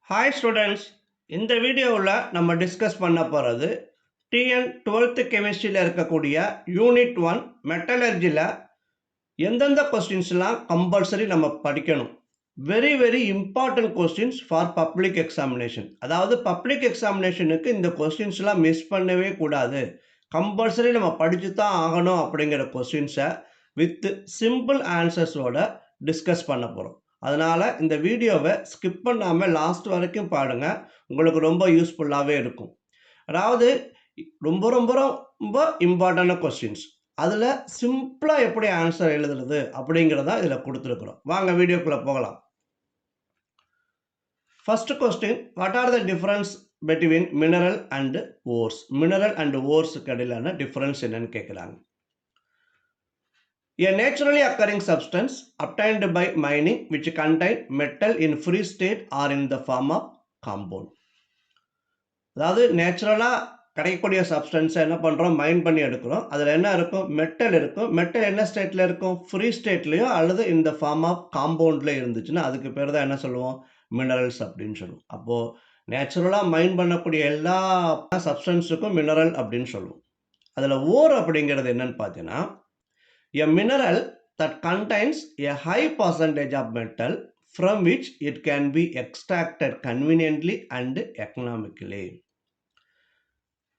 Hi students, இந்த வீடியோவில் நம்ம டிஸ்கஸ் பண்ண போகிறது டிஎன் 12th கெமிஸ்ட்ரியில் இருக்கக்கூடிய யூனிட் 1 மெட்டலர்ஜியில் எந்தெந்த கொஸ்டின்ஸ்லாம் கம்பல்சரி நம்ம படிக்கணும். Very important questions for public examination. அதாவது பப்ளிக் எக்ஸாமினேஷனுக்கு இந்த கொஸ்டின்ஸ்லாம் மிஸ் பண்ணவே கூடாது, கம்பல்சரி நம்ம படித்து தான் ஆகணும் அப்படிங்கிற கொஸ்டின்ஸை வித் சிம்பிள் ஆன்சர்ஸோட டிஸ்கஸ் பண்ண போகிறோம். அதனால் இந்த வீடியோவை ஸ்கிப் பண்ணாமல் லாஸ்ட் வரைக்கும் பாருங்க, உங்களுக்கு ரொம்ப யூஸ்ஃபுல்லாகவே இருக்கும். அதாவது ரொம்ப ரொம்ப ரொம்ப இம்பார்ட்டண்டான கொஸ்டின்ஸ், அதில் சிம்பிளாக எப்படி ஆன்சர் எழுதுறது அப்படிங்கிறதா இதில் கொடுத்துருக்குறோம். வாங்க வீடியோக்குள்ளே போகலாம். First question, what are the difference between mineral and ores? Mineral and ஓர்ஸுக்கு இடையிலான டிஃபரன்ஸ் என்னன்னு கேட்குறாங்க. A naturally occurring substance obtained by mining which contain metal in free state or in the form of compound. அதாவது நேச்சுரலாக கிடைக்கக்கூடிய சப்ஸ்டன்ஸை என்ன பண்ணுறோம், மைன் பண்ணி எடுக்கிறோம். அதில் என்ன இருக்கும், மெட்டல் இருக்கும். மெட்டல் என்ன ஸ்டேட்டில் இருக்கும், ஃப்ரீ ஸ்டேட்லேயோ அல்லது இந்த ஃபார்ம் ஆஃப் காம்பவுண்டில் இருந்துச்சுன்னா அதுக்கு பேர் தான் என்ன சொல்லுவோம், மினரல்ஸ் அப்படின்னு சொல்லுவோம். அப்போது நேச்சுரலாக மைன் பண்ணக்கூடிய எல்லா சப்ஸ்டன்ஸுக்கும் மினரல் அப்படின்னு சொல்லுவோம். அதில் ஓர் அப்படிங்கிறது என்னன்னு பார்த்தீங்கன்னா, a mineral that contains a high percentage of metal from which it can be extracted conveniently and economically.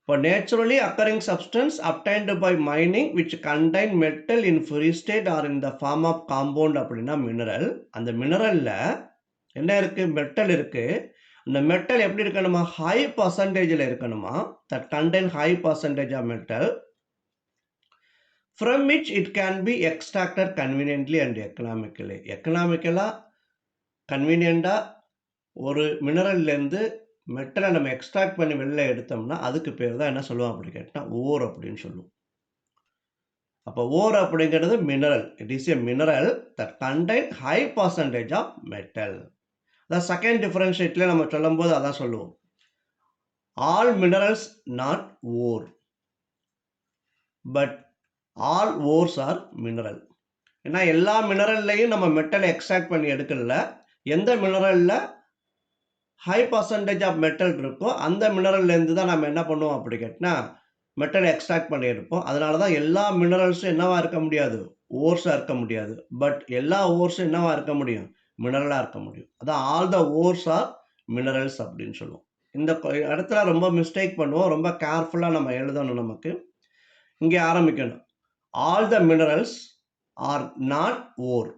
For naturally occurring substance obtained by mining which contain metal in free state or in the form of compound அப்படின்னா mineral. அந்த மினரல்ல என்ன இருக்கு, metal இருக்கு. அந்த metal எப்படி இருக்கணுமா, high பர்சன்டேஜில் இருக்கணுமா. that contain high percentage of metal from which it can be extracted conveniently and economically. எக்கனாமிக்கலாக கன்வீனியண்டாக ஒரு மினரல்லேருந்து மெட்டலை நம்ம எக்ஸ்ட்ராக்ட் பண்ணி வெளில எடுத்தோம்னா அதுக்கு பேர் தான் என்ன சொல்லுவோம் அப்படி கேட்டால் ஓர் அப்படின்னு சொல்லுவோம். அப்போ ஓர் அப்படிங்கிறது mineral. It is a mineral that contain high percentage of metal. அதான் செகண்ட் டிஃபரன்ஷியேட்டில் நம்ம சொல்லும்போது அதான் சொல்லுவோம், all minerals not ore but all ores are mineral. ஏன்னா எல்லா மினரல்லையும் நம்ம மெட்டலை எக்ஸ்ட்ராக்ட் பண்ணி எடுக்கல. எந்த மினரலில் ஹை பர்சன்டேஜ் ஆஃப் மெட்டல் இருக்கோ அந்த மினரல்லேருந்து தான் நம்ம என்ன பண்ணுவோம் அப்படி கேட்டால் மெட்டலை எக்ஸ்ட்ராக்ட் பண்ணி எடுப்போம். அதனால தான் எல்லா மினரல்ஸும் என்னவா இருக்க முடியாது, ஓர்ஸாக இருக்க முடியாது. பட் எல்லா ஓர்ஸும் என்னவா இருக்க முடியும், மினரலாக இருக்க முடியும். அதான் all the ores are minerals அப்படின்னு சொல்லுவோம். இந்த இடத்துல ரொம்ப மிஸ்டேக் பண்ணுவோம், ரொம்ப கேர்ஃபுல்லாக நம்ம எழுதணும். நமக்கு இங்கே ஆரம்பிக்கணும், all the minerals are not ore.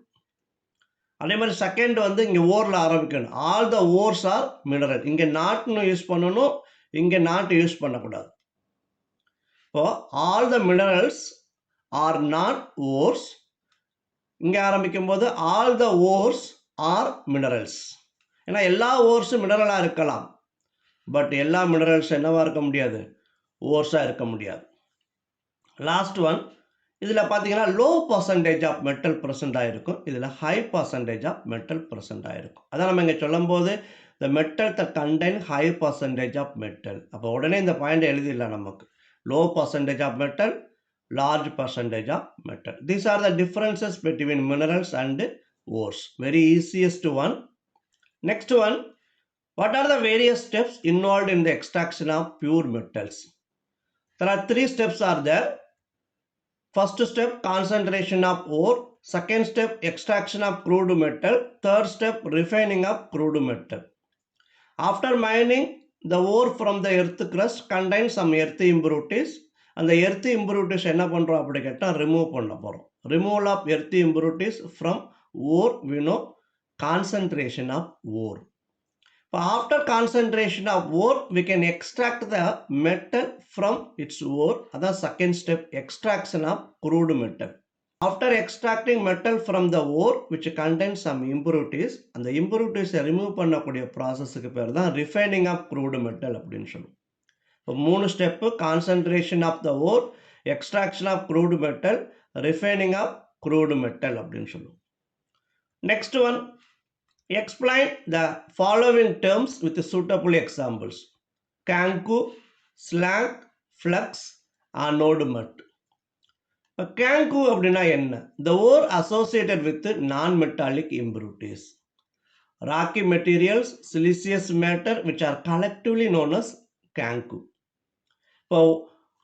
அதே மாதிரி செகண்ட் வந்து இங்கே ஓரில் ஆரம்பிக்கணும், all the ores are mineral. இங்கே நாட்னு யூஸ் பண்ணணும், இங்கே நாட் யூஸ் பண்ணக்கூடாது. இப்போ all the minerals are not ores, இங்கே ஆரம்பிக்கும் போது all the ores are minerals. ஏன்னா எல்லா ஓர்ஸும் மினரலாக இருக்கலாம், பட் எல்லா மினரல்ஸ் என்னவா இருக்க முடியாது, ஓர்ஸாக இருக்க முடியாது. லாஸ்ட் ஒன், இதில் பார்த்தீங்கன்னா low percentage of metal present ஆகிருக்கும், இதில் high percentage of metal present ஆகிருக்கும். அதான் நம்ம இங்கே சொல்லும் போது the metal the contain high percentage of metal. அப்போ உடனே இந்த பாயிண்ட் எழுதிடலாம் நமக்கு, low percentage of metal, large percentage of metal. These are the differences between minerals and ores. Very easiest one. Next one, what are the various steps involved in the extraction of pure metals? There are 3 steps are there. First step, concentration of ore. Second step, extraction of crude metal. Third step, refining of crude metal. After mining, the ore from the earth crust contains some earth impurities. அந்த earth impurities என்ன பண்ணுறோம் அப்படி கேட்டால் remove பண்ண போகிறோம். Removal of earth impurities from ore we know concentration of ore. இப்போ after concentration of ore we can extract the metal from its ore. அதான் second step, extraction of crude metal. After extracting metal from the ore which contains some impurities, அந்த இம்ப்யூரிட்டிஸை remove பண்ணக்கூடிய ப்ராசஸுக்கு பேர் தான் refining of crude metal அப்படின்னு சொல்லுவோம். இப்போ 3 step, concentration of the ore, extraction of crude metal, refining of crude metal அப்படின்னு சொல்லுவோம். Next one, explain the following terms with suitable examples. Gangue, slag, flux, anode mud. இப்போ gangue அப்படின்னா என்ன, the ore associated with non metallic impurities. Rocky materials, siliceous matter which are collectively known as gangue. இப்போ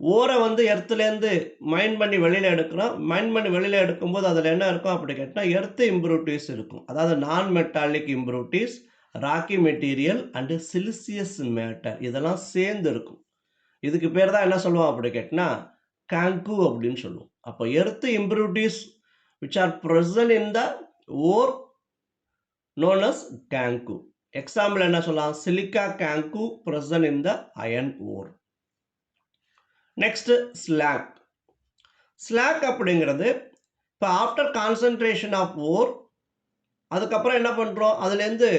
ஓரை வந்து எர்த்துலேருந்து மைன் பண்ணி வெளியில் எடுக்கிறோம். மைன் பண்ணி வெளியில் எடுக்கும்போது அதில் என்ன இருக்கும் அப்படி கேட்டால் எர்த்து இம்ப்யூரிட்டிஸ் இருக்கும். அதாவது non metallic impurities, rocky material and siliceous matter இதெல்லாம் சேர்ந்து இருக்கும். இதுக்கு பேர் தான் என்ன சொல்லுவோம் அப்படி கேட்டினா கேங்கு அப்படின்னு சொல்லுவோம். அப்போ earth impurities which are present in the ore known as gang. Example என்ன சொல்லலாம்? Silica gang present in the iron ore. Next slack. Slack அப்படிங்கிறது இப்போ ஆஃப்டர் கான்சன்ட்ரேஷன் ஆஃப் ஓர் அதுக்கப்புறம் என்ன பண்ணுறோம், அதுலேருந்து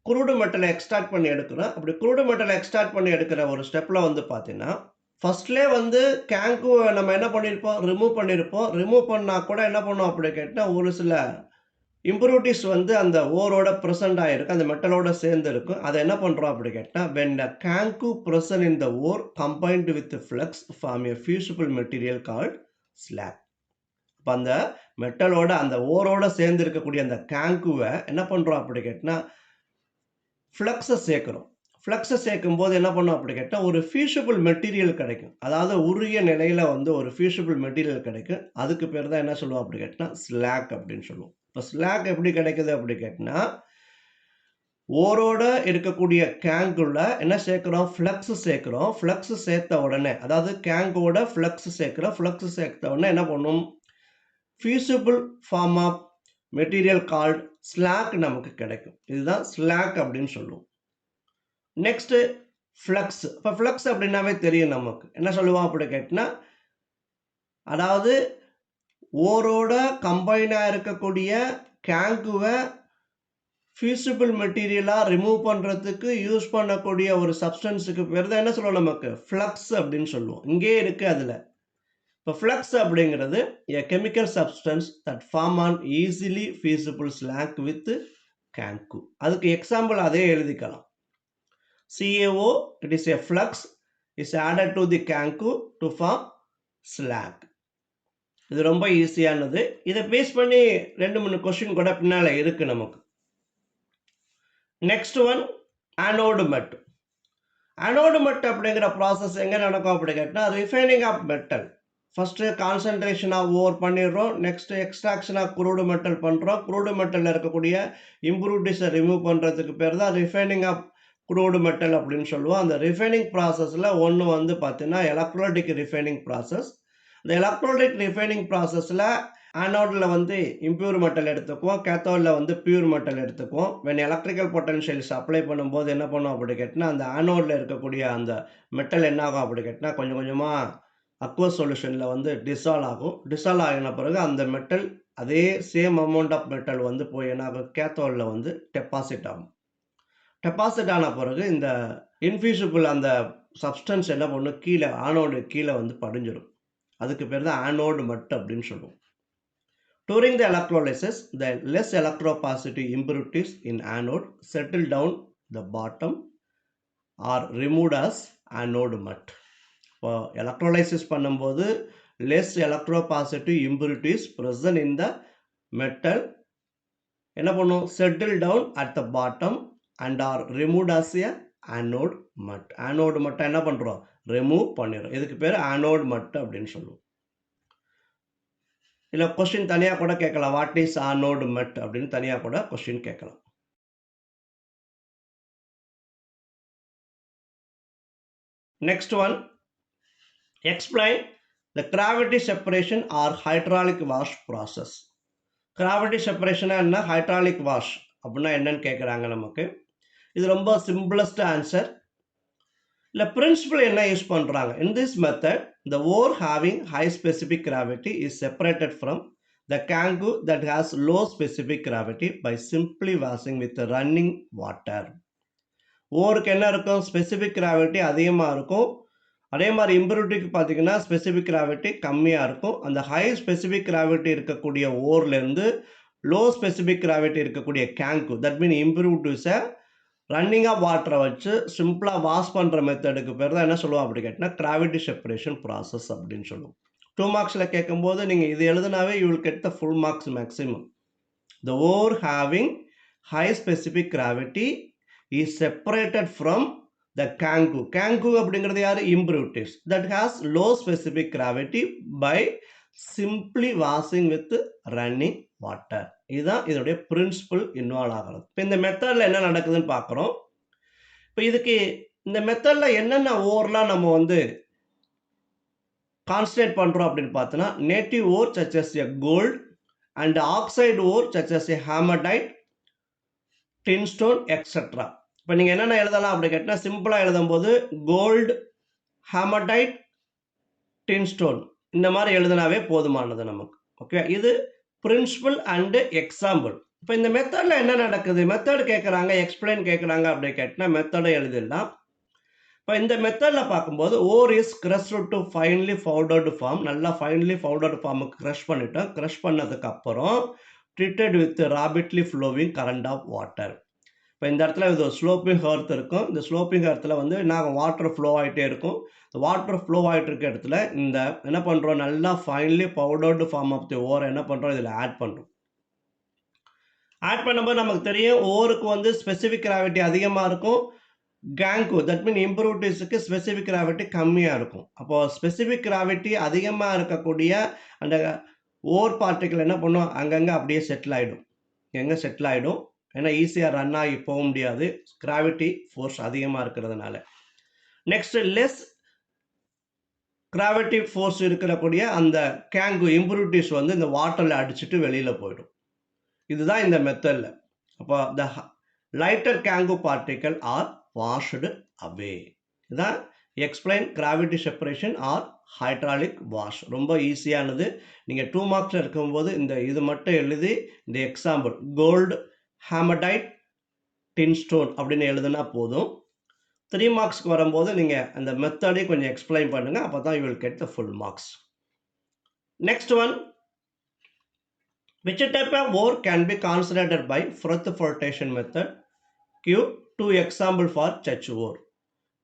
குரூடு மெட்டலை எக்ஸ்ட்ராக்ட் பண்ணி எடுக்கிறோம். அப்படி குரூடு மெட்டலை எக்ஸ்ட்ராக்ட் பண்ணி எடுக்கிற ஒரு ஸ்டெப்பில் வந்து பார்த்தீங்கன்னா ஃபர்ஸ்ட்லேயே வந்து கேங்கு நம்ம என்ன பண்ணியிருப்போம், ரிமூவ் பண்ணியிருப்போம். ரிமூவ் பண்ணால் கூட என்ன பண்ணோம் அப்படி கேட்டால் ஒரு சில இம்ப்யூரிட்டிஸ் வந்து அந்த ஓரோட ப்ரெசென்ட் ஆகிருக்கு, அந்த மெட்டலோட சேர்ந்து இருக்கும். அதை என்ன பண்ணுறோம் அப்படி கேட்டால் when the canku present in the ore combined with the flux form a fusible material called slag. இப்போ அந்த மெட்டலோட அந்த ஓரோட சேர்ந்து இருக்கக்கூடிய அந்த கேங்குவை என்ன பண்ணுறோம் அப்படி கேட்டால் ஃப்ளக்ஸை சேர்க்குறோம். ஃப்ளக்ஸை சேர்க்கும் போது என்ன பண்ணோம் அப்படி கேட்டால் ஒரு ஃபியூசிபிள் மெட்டீரியல் கிடைக்கும். அதாவது உருகிய நிலையில் வந்து ஒரு ஃபியூசிபிள் மெட்டீரியல் கிடைக்கும். அதுக்கு பேர் தான் என்ன சொல்லுவோம் அப்படி கேட்டால் ஸ்லாக் அப்படின்னு சொல்லுவோம். இப்போ ஸ்லாக் எப்படி கிடைக்குது அப்படி கேட்டால் ஓரோட இருக்கக்கூடிய கேங்குள்ள என்ன சேர்க்குறோம், ஃப்ளக்ஸ் சேர்க்குறோம். ஃப்ளக்ஸ் சேர்த்த உடனே அதாவது கேங்கோட ஃப்ளக்ஸ் சேர்க்குறோம். ஃப்ளக்ஸ் சேர்த்த உடனே என்ன பண்ணும், fusible form of material called slag நமக்கு கிடைக்கும். இதுதான் ஸ்லாக் அப்படின்னு சொல்லுவோம். Next flux. இப்போ ஃப்ளக்ஸ் அப்படின்னாவே தெரியும் நமக்கு. என்ன சொல்லுவோம் அப்படி கேட்டினா அதாவது ஓரோட கம்பைனாக இருக்கக்கூடிய கேங்குவை ஃபியூசிபிள் மெட்டீரியலாக ரிமூவ் பண்ணுறதுக்கு யூஸ் பண்ணக்கூடிய ஒரு சப்ஸ்டன்ஸுக்கு பேர் தான் என்ன சொல்லுவோம் நமக்கு ஃப்ளக்ஸ் அப்படின்னு சொல்லுவோம். இங்கே இருக்குது அதில். இப்போ ஃப்ளக்ஸ் அப்படிங்கிறது a chemical substance that form on easily feasible slag with canku. அதுக்கு எக்ஸாம்பிள் அதே எழுதிக்கலாம். CaO, it is a flux is added to the canku to form slag. இது ரொம்ப ஈஸியானது. இதை பேஸ் பண்ணி 2-3 கொஸ்டின் கூட பின்னால் இருக்கு நமக்கு. Next one anode mud. Anode mud அப்படிங்கிற ப்ராசஸ் எங்கே நடக்கும் அப்படி கேட்டால் refining of metal. First concentration of ore பண்ணிடுறோம். Next extraction of crude metal பண்ணுறோம். குரூடு மெட்டலில் இருக்கக்கூடிய இம்ப்யூரிட்டிஸை ரிமூவ் பண்ணுறதுக்கு பேர் தான் ரிஃபைனிங் ஆஃப் குரூடு மெட்டல் அப்படின்னு சொல்லுவோம். அந்த ரிஃபைனிங் ப்ராசஸில் ஒன்று வந்து பார்த்தீங்கன்னா எலக்ட்ரோலைட்டிக் ரிஃபைனிங் ப்ராசஸ். இந்த எலக்ட்ரோலைட்டிக் ரிஃபைனிங் ப்ராசஸில் ஆனோடில் வந்து இம்ப்யூர் மெட்டல் எடுத்துக்குவோம், கேத்தோடில் வந்து பியூர் மெட்டல் எடுத்துக்குவோம். வென் எலக்ட்ரிக்கல் பொட்டன்ஷியல்ஸ் அப்ளை பண்ணும்போது என்ன பண்ணுவோம் அப்படி கேட்டினா அந்த ஆனோடில் இருக்கக்கூடிய அந்த மெட்டல் என்ன ஆகும் அப்படி கேட்டினா கொஞ்சம் கொஞ்சமாக அக்வஸ் சொல்யூஷனில் வந்து டிசால்வ் ஆகும். டிசால்வ் ஆகின பிறகு அந்த மெட்டல் அதே சேம் அமௌண்ட் ஆஃப் மெட்டல் வந்து போய் என்ன ஆகும், கேத்தோடில் வந்து டெபாசிட் ஆகும். டெபாசிட் ஆன பிறகு இந்த இன்ஃபியூசிபிள் அந்த சப்ஸ்டன்ஸ் என்ன பண்ணும், கீழே ஆனோடு கீழே வந்து படிஞ்சிடும். அதுக்கு பேர் தான் ஆனோடு மட் அப்படின்னு சொல்லுவோம். During the electrolysis, the less electropositive impurities in anode settle down the bottom are removed as anode mud. இப்போ எலக்ட்ரோலைசிஸ் பண்ணும்போது less electropositive impurities present in the metal என்ன பண்ணும், settle down at the bottom and are removed as a anode mud. anode mud என்ன பண்ணுறோம், remove பண்ணிடுறோம். இதுக்கு பேர் anode mud அப்படின்னு சொல்லுவோம். இல்லை கொஸ்டின் தனியாக கூட கேட்கலாம், வாட் இஸ் ஆனோடு மெட் அப்படின்னு தனியாக கூட கொஸ்டின் கேட்கலாம். Next one, explain the gravity separation or hydraulic wash process. Gravity செப்பரேஷனா என்ன, ஹைட்ராலிக் வாஷ் அப்படின்னா என்னன்னு கேட்குறாங்க நமக்கு. இது ரொம்ப சிம்பிளஸ்ட் ஆன்சர். இல்லை பிரின்சிபல் என்ன யூஸ் பண்ணுறாங்க, in this method the ore having high specific gravity is separated from the cangu that has low specific gravity by simply washing with running water. ஓருக்கு என்ன இருக்கும், ஸ்பெசிஃபிக் கிராவிட்டி அதிகமாக இருக்கும். அதே மாதிரி இம்ப்யூரிட்டிக்கு பார்த்தீங்கன்னா ஸ்பெசிஃபிக் கிராவிட்டி கம்மியாக இருக்கும். அந்த ஹை ஸ்பெசிஃபிக் கிராவிட்டி இருக்கக்கூடிய ஓர்லேருந்து லோ ஸ்பெசிஃபிக் கிராவிட்டி இருக்கக்கூடிய கேங்கு, தட் மீன் இம்ப்யூரிட்டிஸை ரன்னிங்காக வாட்டரை வச்சு சிம்பிளாக வாஷ் பண்ணுற மெத்தடுக்கு பேர் தான் என்ன சொல்லுவோம் அப்படி கேட்டினா கிராவிட்டி செப்பரேஷன் ப்ராசஸ் அப்படின்னு சொல்லுவோம். 2 மார்க்ஸில் கேட்கும்போது நீங்கள் இது எழுதுனாவே you will get the full marks maximum. The ore having high specific gravity is separated from the Kangoo. Kangoo அப்படிங்கிறது யாரு? Imperatives that has low specific gravity by simply washing with running water. இதுதான் இதனுடைய principal involve ஆகிறது. இப்போ இந்த மெத்தடில் என்ன நடக்குதுன்னு பார்க்குறோம். இப்போ இதுக்கு இந்த மெத்தடில் என்னென்ன ஓர்லாம் நம்ம வந்து கான்சன்ட்ரேட் பண்ணுறோம் அப்படின்னு பார்த்தோன்னா, native ore such as a gold and oxide ore such as a hematite, tinstone, etc. இப்போ நீங்கள் என்னென்ன எழுதலாம் அப்படி கேட்டால் சிம்பிளாக எழுதும்போது கோல்டு, ஹேமடைட், டின்ஸ்டோன் இந்த மாதிரி எழுதினாவே போதுமானது நமக்கு. ஓகே, இது பிரின்சிபல் அண்டு எக்ஸாம்பிள். இப்போ இந்த மெத்தடில் என்ன நடக்குது? மெத்தட் கேட்குறாங்க, எக்ஸ்பிளைன் கேட்குறாங்க அப்படி கேட்டால் மெத்தடை எழுதிடலாம். இப்போ இந்த மெத்தடில் பார்க்கும்போது ore is crushed to finely powdered form. நல்லா ஃபைன்லி பவுடர்டு ஃபார்முக்கு க்ரஷ் பண்ணிட்டோம். க்ரஷ் பண்ணதுக்கு அப்புறம் treated with rapidly flowing current of water. இப்போ இந்த இடத்துல இது ஸ்லோப்பிங் ஹர்த் இருக்கும். இந்த ஸ்லோப்பிங் ஹர்த்தில் வந்து நாங்கள் வாட்டர் ஃப்ளோ ஆகிட்டே இருக்கும். இந்த வாட்டர் ஃப்ளோ ஆகிட்டு இருக்க இடத்துல இந்த என்ன பண்ணுறோம், நல்லா finely powdered form of the ஓரை என்ன பண்ணுறோம், இதில் ஆட் பண்ணுறோம். ஆட் பண்ணும்போது நமக்கு தெரியும் ஓருக்கு வந்து ஸ்பெசிஃபிக் கிராவிட்டி அதிகமாக இருக்கும். கேங்கு தட் மீன் இம்ப்ரூவ்டிவ்ஸுக்கு ஸ்பெசிஃபிக் கிராவிட்டி கம்மியாக இருக்கும். அப்போது ஸ்பெசிஃபிக் கிராவிட்டி அதிகமாக இருக்கக்கூடிய அந்த ஓர் பார்ட்டிக்கல் என்ன பண்ணும், அங்கங்கே அப்படியே செட்டில் ஆகிடும். எங்கே செட்டில் ஆகிடும், ஏன்னா ஈஸியாக ரன் ஆகி போக முடியாது, கிராவிட்டி ஃபோர்ஸ் அதிகமாக இருக்கிறதுனால. நெக்ஸ்ட் லெஸ் கிராவிட்டி ஃபோர்ஸ் இருக்கக்கூடிய அந்த கேங்கு இம்ப்ரூவ்டிவ்ஸ் வந்து இந்த வாட்டரில் அடிச்சுட்டு வெளியில் போயிடும். இதுதான் இந்த மெத்தடில். அப்போ the lighter gangue particle are washed away. இதுதான் explain gravity separation or hydraulic wash. ரொம்ப ஈஸியானது. நீங்கள் 2 மார்க்ஸில் இருக்கும்போது இந்த இது மட்டும் எழுதி இந்த எக்ஸாம்பிள் கோல்டு, ஹேமடைட், டின்ஸ்டோன் அப்படின்னு எழுதுனா போதும். 3 மார்க்ஸ்க்கு வரும்போது நீங்கள் அந்த மெத்தடையும் கொஞ்சம் எக்ஸ்பிளைன் பண்ணுங்கள். அப்போ தான் you will get the full marks. Next one, which type of ore can be considered by froth flotation method? Give 2 example for such ore.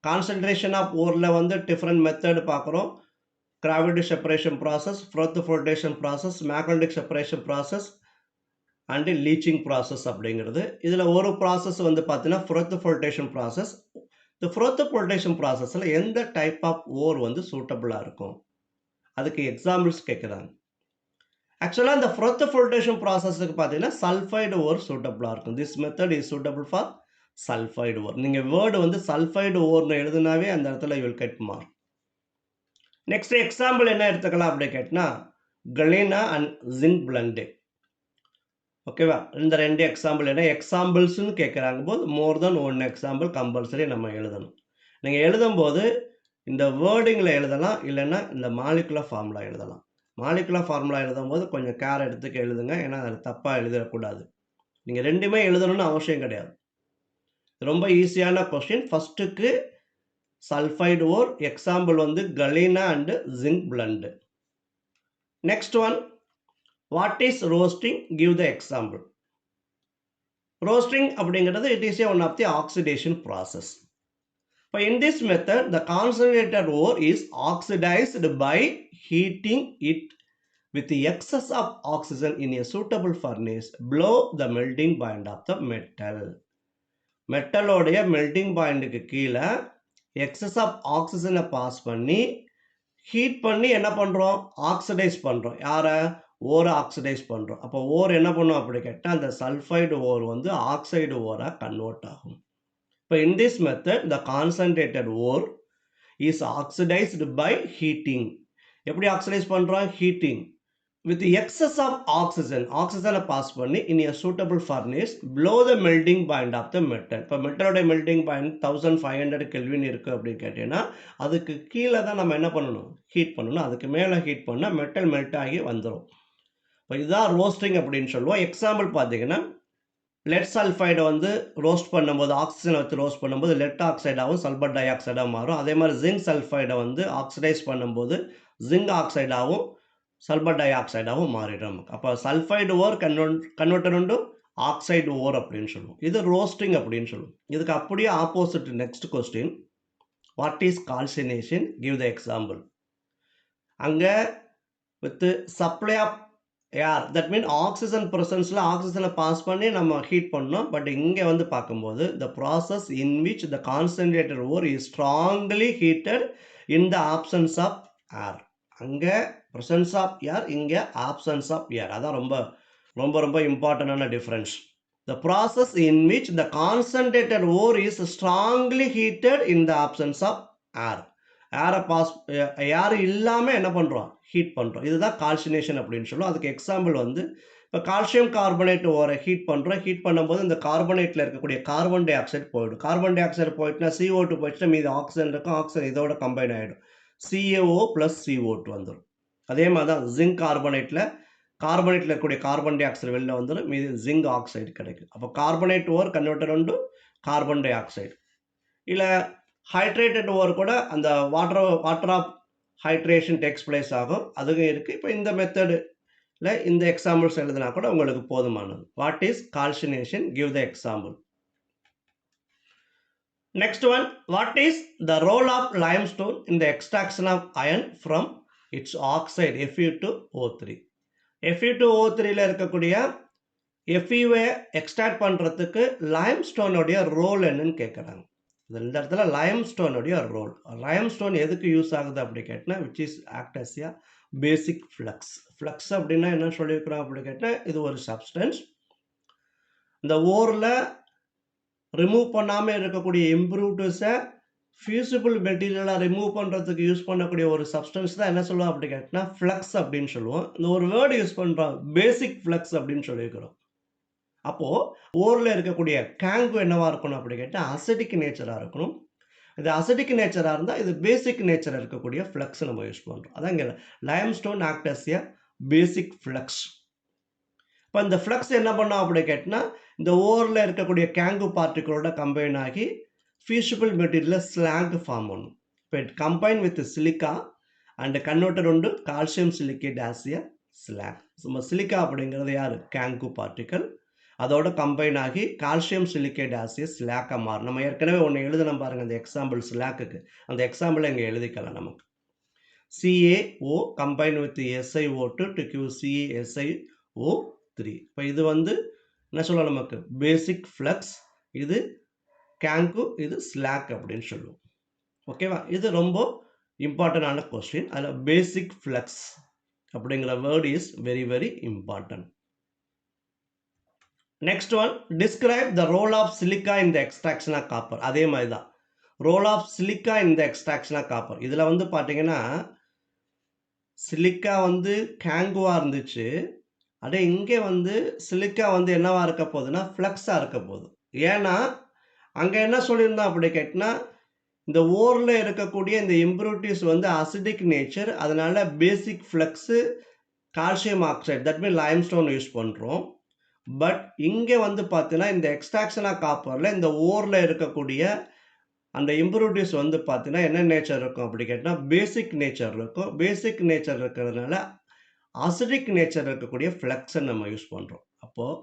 Concentration of ore வந்து different method பார்க்குறோம். Gravity separation process, froth flotation process, magnetic separation process and leaching process அப்படிங்கிறது. இதில் ஒரு process வந்து பார்த்தீங்கன்னா froth flotation process. இந்த froth flotation processல எந்த type of ஓர் வந்து சூட்டபிளாக இருக்கும், அதுக்கு எக்ஸாம்பிள்ஸ் கேட்குறாங்க. ஆக்சுவலாக இந்த froth flotation ப்ராசஸுக்கு பார்த்தீங்கன்னா சல்ஃபைடு ஓர் சூட்டபிளாக இருக்கும். This method is suitable for sulphide ore. நீங்கள் வேர்டு வந்து சல்ஃபைடு ஓர்னு எழுதுனாவே அந்த இடத்துல you will get mark. Next example என்ன எடுத்துக்கலாம் அப்படி கேட்டினா கலீனா அண்ட் ஜிங்க் பிளண்டு. ஓகேவா, இந்த 2 எக்ஸாம்பிள். என்ன எக்ஸாம்பிள்ஸ்னு கேட்குறாங்க போது மோர் தென் 1 எக்ஸாம்பிள் கம்பல்சரி நம்ம எழுதணும். நீங்கள் எழுதும்போது இந்த வேர்டிங்கில் எழுதலாம், இல்லைன்னா இந்த மாலிகுலர் ஃபார்முலா எழுதலாம். மாலிகுலர் ஃபார்முலா எழுதும் போது கொஞ்சம் கேர் எடுத்துக்க எழுதுங்க, ஏன்னா அதில் தப்பாக எழுதிடக்கூடாது. நீங்கள் ரெண்டுமே எழுதணும்னு அவசியம் கிடையாது. ரொம்ப ஈஸியான கொஸ்டின். ஃபஸ்ட்டுக்கு சல்ஃபைடு ஓர், எக்ஸாம்பிள் வந்து galena and zinc blende. Next one, what is roasting? Give the example. Roasting அப்படிங்கிறது it is one of the oxidation process. இப்போ in this method the concentrated ore is oxidized by heating it with the excess of oxygen in a suitable furnace below the melting point of the metal. மெட்டலோடைய melting பாயிண்ட்டுக்கு கீழே excess of ஆக்சிஜனை pass பண்ணி heat பண்ணி என்ன பண்ணுறோம், oxidise பண்ணுறோம். யாரை? ஓரை ஆக்சிடைஸ் பண்ணுறோம். அப்போ ஓர் என்ன பண்ணும் அப்படி கேட்டால் அந்த சல்ஃபைடு ஓர் வந்து ஆக்சைடு ஓராக கன்வெர்ட் ஆகும். இப்போ in this method the concentrated ore is oxidized by heating. எப்படி ஆக்சிடைஸ் பண்ணுறோம்? Heating with the excess of oxygen. ஆக்சிஜனை பாஸ் பண்ணி in a suitable furnace below the melting point of the metal. இப்போ மெட்டலோட melting point 1500 kelvin இருக்குது அப்படின்னு கேட்டீங்கன்னா அதுக்கு கீழே தான் நம்ம என்ன பண்ணணும், ஹீட் பண்ணணும். அதுக்கு மேலே ஹீட் பண்ணால் மெட்டல் மெல்ட் ஆகி வந்துடும். இப்போ இதுதான் ரோஸ்டிங் அப்படின்னு சொல்லுவோம். எக்ஸாம்பிள் பார்த்தீங்கன்னா லெட் சல்ஃபைடை வந்து ரோஸ்ட் பண்ணும்போது, ஆக்சிஜனை வச்சு ரோஸ்ட் பண்ணும்போது லெட் ஆக்சைடாகவும் சல்பர் டை ஆக்சைடாகவும் மாறும். அதே மாதிரி ஜிங்க் சல்ஃபைடை வந்து ஆக்சிடைஸ் பண்ணும்போது ஜிங்க் ஆக்சைடாகவும் சல்பர் டை ஆக்சைடாகவும் மாறிடும். அப்போ sulphide ore converted into oxide ore அப்படின்னு சொல்லுவோம். இது ரோஸ்டிங் அப்படின்னு சொல்லுவோம். இதுக்கு அப்படியே opposite next question, what is calcination? Give the example. அங்கே with supply of air that mean oxygen ப்ரெசன்ஸில் ஆக்சிஜனை பாஸ் பண்ணி நம்ம ஹீட் பண்ணோம். பட் இங்கே வந்து பார்க்கும்போது the process in which the concentrated ore is strongly heated in the absence of air. அங்கே ப்ரெசன்ஸ் ஆஃப் ஏர், இங்கே ஆப்சன்ஸ் ஆஃப் ஏர். அதான் ரொம்ப ரொம்ப ரொம்ப இம்பார்ட்டண்டான difference. The process in which the concentrated ore is strongly heated in the absence of air. ஏர் இல்லாமல் என்ன பண்ணுறோம், ஹீட் பண்ணுறோம். இதுதான் கால்சினேஷன் அப்படின்னு சொல்லுவோம். அதுக்கு எக்ஸாம்பிள் வந்து இப்போ கால்சியம் கார்பனேட் ஓரை ஹீட் பண்ணுறோம். ஹீட் பண்ணும்போது இந்த கார்பனேட்டில் இருக்கக்கூடிய கார்பன் டை ஆக்சைடு போயிடும். கார்பன் டை ஆக்சைடு போயிட்டுனா CO2 போயிடுச்சுன்னா மீது ஆக்சிஜன் இருக்கும். ஆக்சிஜன் இதோட கம்பைன் ஆகிடும். CaO + CO2 வந்துடும். அதே மாதிரி தான் ஜிங்க் கார்பனேட்டில் இருக்கக்கூடிய கார்பன் டை ஆக்சைடு வெளில வந்துடும். மீது ஜிங்க் ஆக்சைடு கிடைக்கும். அப்போ carbonate ore converted into carbon dioxide. இல்லை ஹைட்ரேட்டட் ஓர் கூட அந்த water of hydration takes place ஆகும். அதுவும் இருக்குது. இப்போ இந்த மெத்தடில் இந்த எக்ஸாம்பிள்ஸ் எழுதினா கூட உங்களுக்கு போதுமானது. What is calcination? Give the example. Next one, what is the role of limestone in the extraction of iron from its oxide Fe2O3. Fe2O3ல இருக்கக்கூடிய Fe எக்ஸ்ட்ராக்ட் பண்ணுறதுக்கு லைம்ஸ்டோனுடைய ரோல் என்னன்னு கேட்குறாங்க. இந்த இடத்துல லைம்ஸ்டோனுடைய ரோல், லைம்ஸ்டோன் எதுக்கு யூஸ் ஆகுது அப்படி கேட்டால் which is act as a basic flux. Flux அப்படின்னா என்ன சொல்லியிருக்கிறோம் அப்படி கேட்டால் இது ஒரு சப்ஸ்டன்ஸ். இந்த ஓரில் ரிமூவ் பண்ணாமல் இருக்கக்கூடிய இம்ப்யூரிட்டிஸை ஃபியூசிபிள் மெட்டீரியலாக ரிமூவ் பண்ணுறதுக்கு யூஸ் பண்ணக்கூடிய ஒரு சப்ஸ்டன்ஸ் தான் என்ன சொல்லுவோம் அப்படி கேட்டால் ஃப்ளக்ஸ் அப்படின்னு சொல்லுவோம். இந்த ஒரு வேர்டு யூஸ் பண்ணுறோம், பேசிக் ஃப்ளக்ஸ் அப்படின்னு சொல்லியிருக்கிறோம். அப்போது ஓரில் இருக்கக்கூடிய கேங்கு என்னவாக இருக்கணும் அப்படி கேட்டால் அசிடிக் நேச்சராக இருக்கணும். இது அசிடிக் நேச்சராக இருந்தால் இது பேசிக் நேச்சர் இருக்கக்கூடிய ஃப்ளக்ஸ் நம்ம யூஸ் பண்ணுறோம். அதான் இங்கே limestone act as a basic flux. இப்போ இந்த ஃப்ளக்ஸ் என்ன பண்ணோம் அப்படி கேட்டால் இந்த ஓரில் இருக்கக்கூடிய கேங்கு பார்ட்டிகளோட கம்பைன் ஆகி ஃபியூசிபிள் மெட்டீரியலில் ஸ்லாக் ஃபார்ம் பண்ணும். இப்போ it combine with silica and converted into calcium silicate as a slag. நம்ம சிலிக்கா அப்படிங்கிறது யார்? Gangue particle. அதோட கம்பைன் ஆகி கால்சியம் சிலிக்கேட் ஆஸ் எ ஸ்லாக்காக மாறும். நம்ம ஏற்கனவே ஒன்று எழுதணும் பாருங்கள் அந்த எக்ஸாம்பிள் ஸ்லாக்குக்கு. அந்த எக்ஸாம்பிளை இங்கே எழுதிக்கலாம். நமக்கு CaO combine with SiO2 to give CaSiO3. இப்போ இது வந்து என்ன சொல்லலாம், நமக்கு பேசிக் ஃப்ளக்ஸ். இது கேங்கு, இது ஸ்லாக் அப்படின்னு சொல்லுவோம். ஓகேவா? இது ரொம்ப இம்பார்ட்டண்டான கொஸ்டின். அதில் பேசிக் ஃப்ளக்ஸ் அப்படிங்கிற word is very very important. Next one, describe the role of silica in the extraction of copper. அதே மாதிரி தான் role of silica in the extraction of copper. இதில் வந்து பார்த்தீங்கன்னா சிலிக்கா வந்து கேங்குவாக இருந்துச்சு. அதே இங்கே வந்து சிலிக்கா வந்து என்னவா இருக்க போகுதுன்னா ஃப்ளக்ஸாக இருக்க போகுது. ஏன்னா அங்கே என்ன சொல்லியிருந்தோம் அப்படி கேட்டினா இந்த ஓரில் இருக்கக்கூடிய இந்த இம்ப்யூரிட்டிஸ் வந்து அசிடிக் நேச்சர். அதனால basic flux calcium oxide, that mean limestone use பண்ணுறோம். பட் இங்கே வந்து பார்த்தீங்கன்னா இந்த எக்ஸ்ட்ராக்ஷன் ஆஃப் காப்பரில் இந்த ஓரில் இருக்கக்கூடிய அந்த இம்ப்யூரிட்டிஸ் வந்து பார்த்தீங்கன்னா என்ன நேச்சர் இருக்கும் அப்படி கேட்டால் பேசிக் நேச்சர் இருக்கும். பேசிக் நேச்சர் இருக்கிறதுனால அசிடிக் நேச்சர் இருக்கக்கூடிய ஃப்ளக்ஸை நம்ம யூஸ் பண்ணுறோம். அப்போது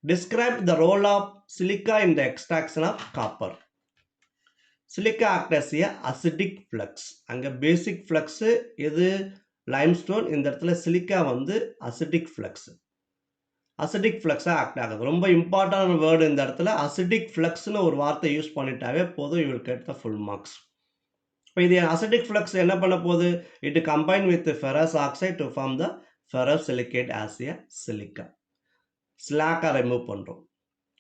describe the role of silica in the extraction of copper. Silica act as a acidic flux. அங்கே பேசிக் ஃப்ளக்ஸு எது? லைம்ஸ்டோன். இந்த இடத்துல சிலிக்கா வந்து அசிடிக் ஃப்ளக்ஸ். அசிடிக் ஃப்ளக்ஸாக ஆக்ட் ஆகுது. ரொம்ப இம்பார்ட்டன்டான வேர்டு இந்த இடத்துல. அசிடிக் ஃப்ளக்ஸ்னு ஒரு வார்த்தை யூஸ் பண்ணிட்டாவே போதும், you will get the full marks. இப்போ இது அசிடிக் ஃப்ளக்ஸ் என்ன பண்ண போகுது? It combine with ferrous oxide to form the ferrous silicate as a silica. ஸ்லாக்காக ரிமூவ் பண்ணுறோம்.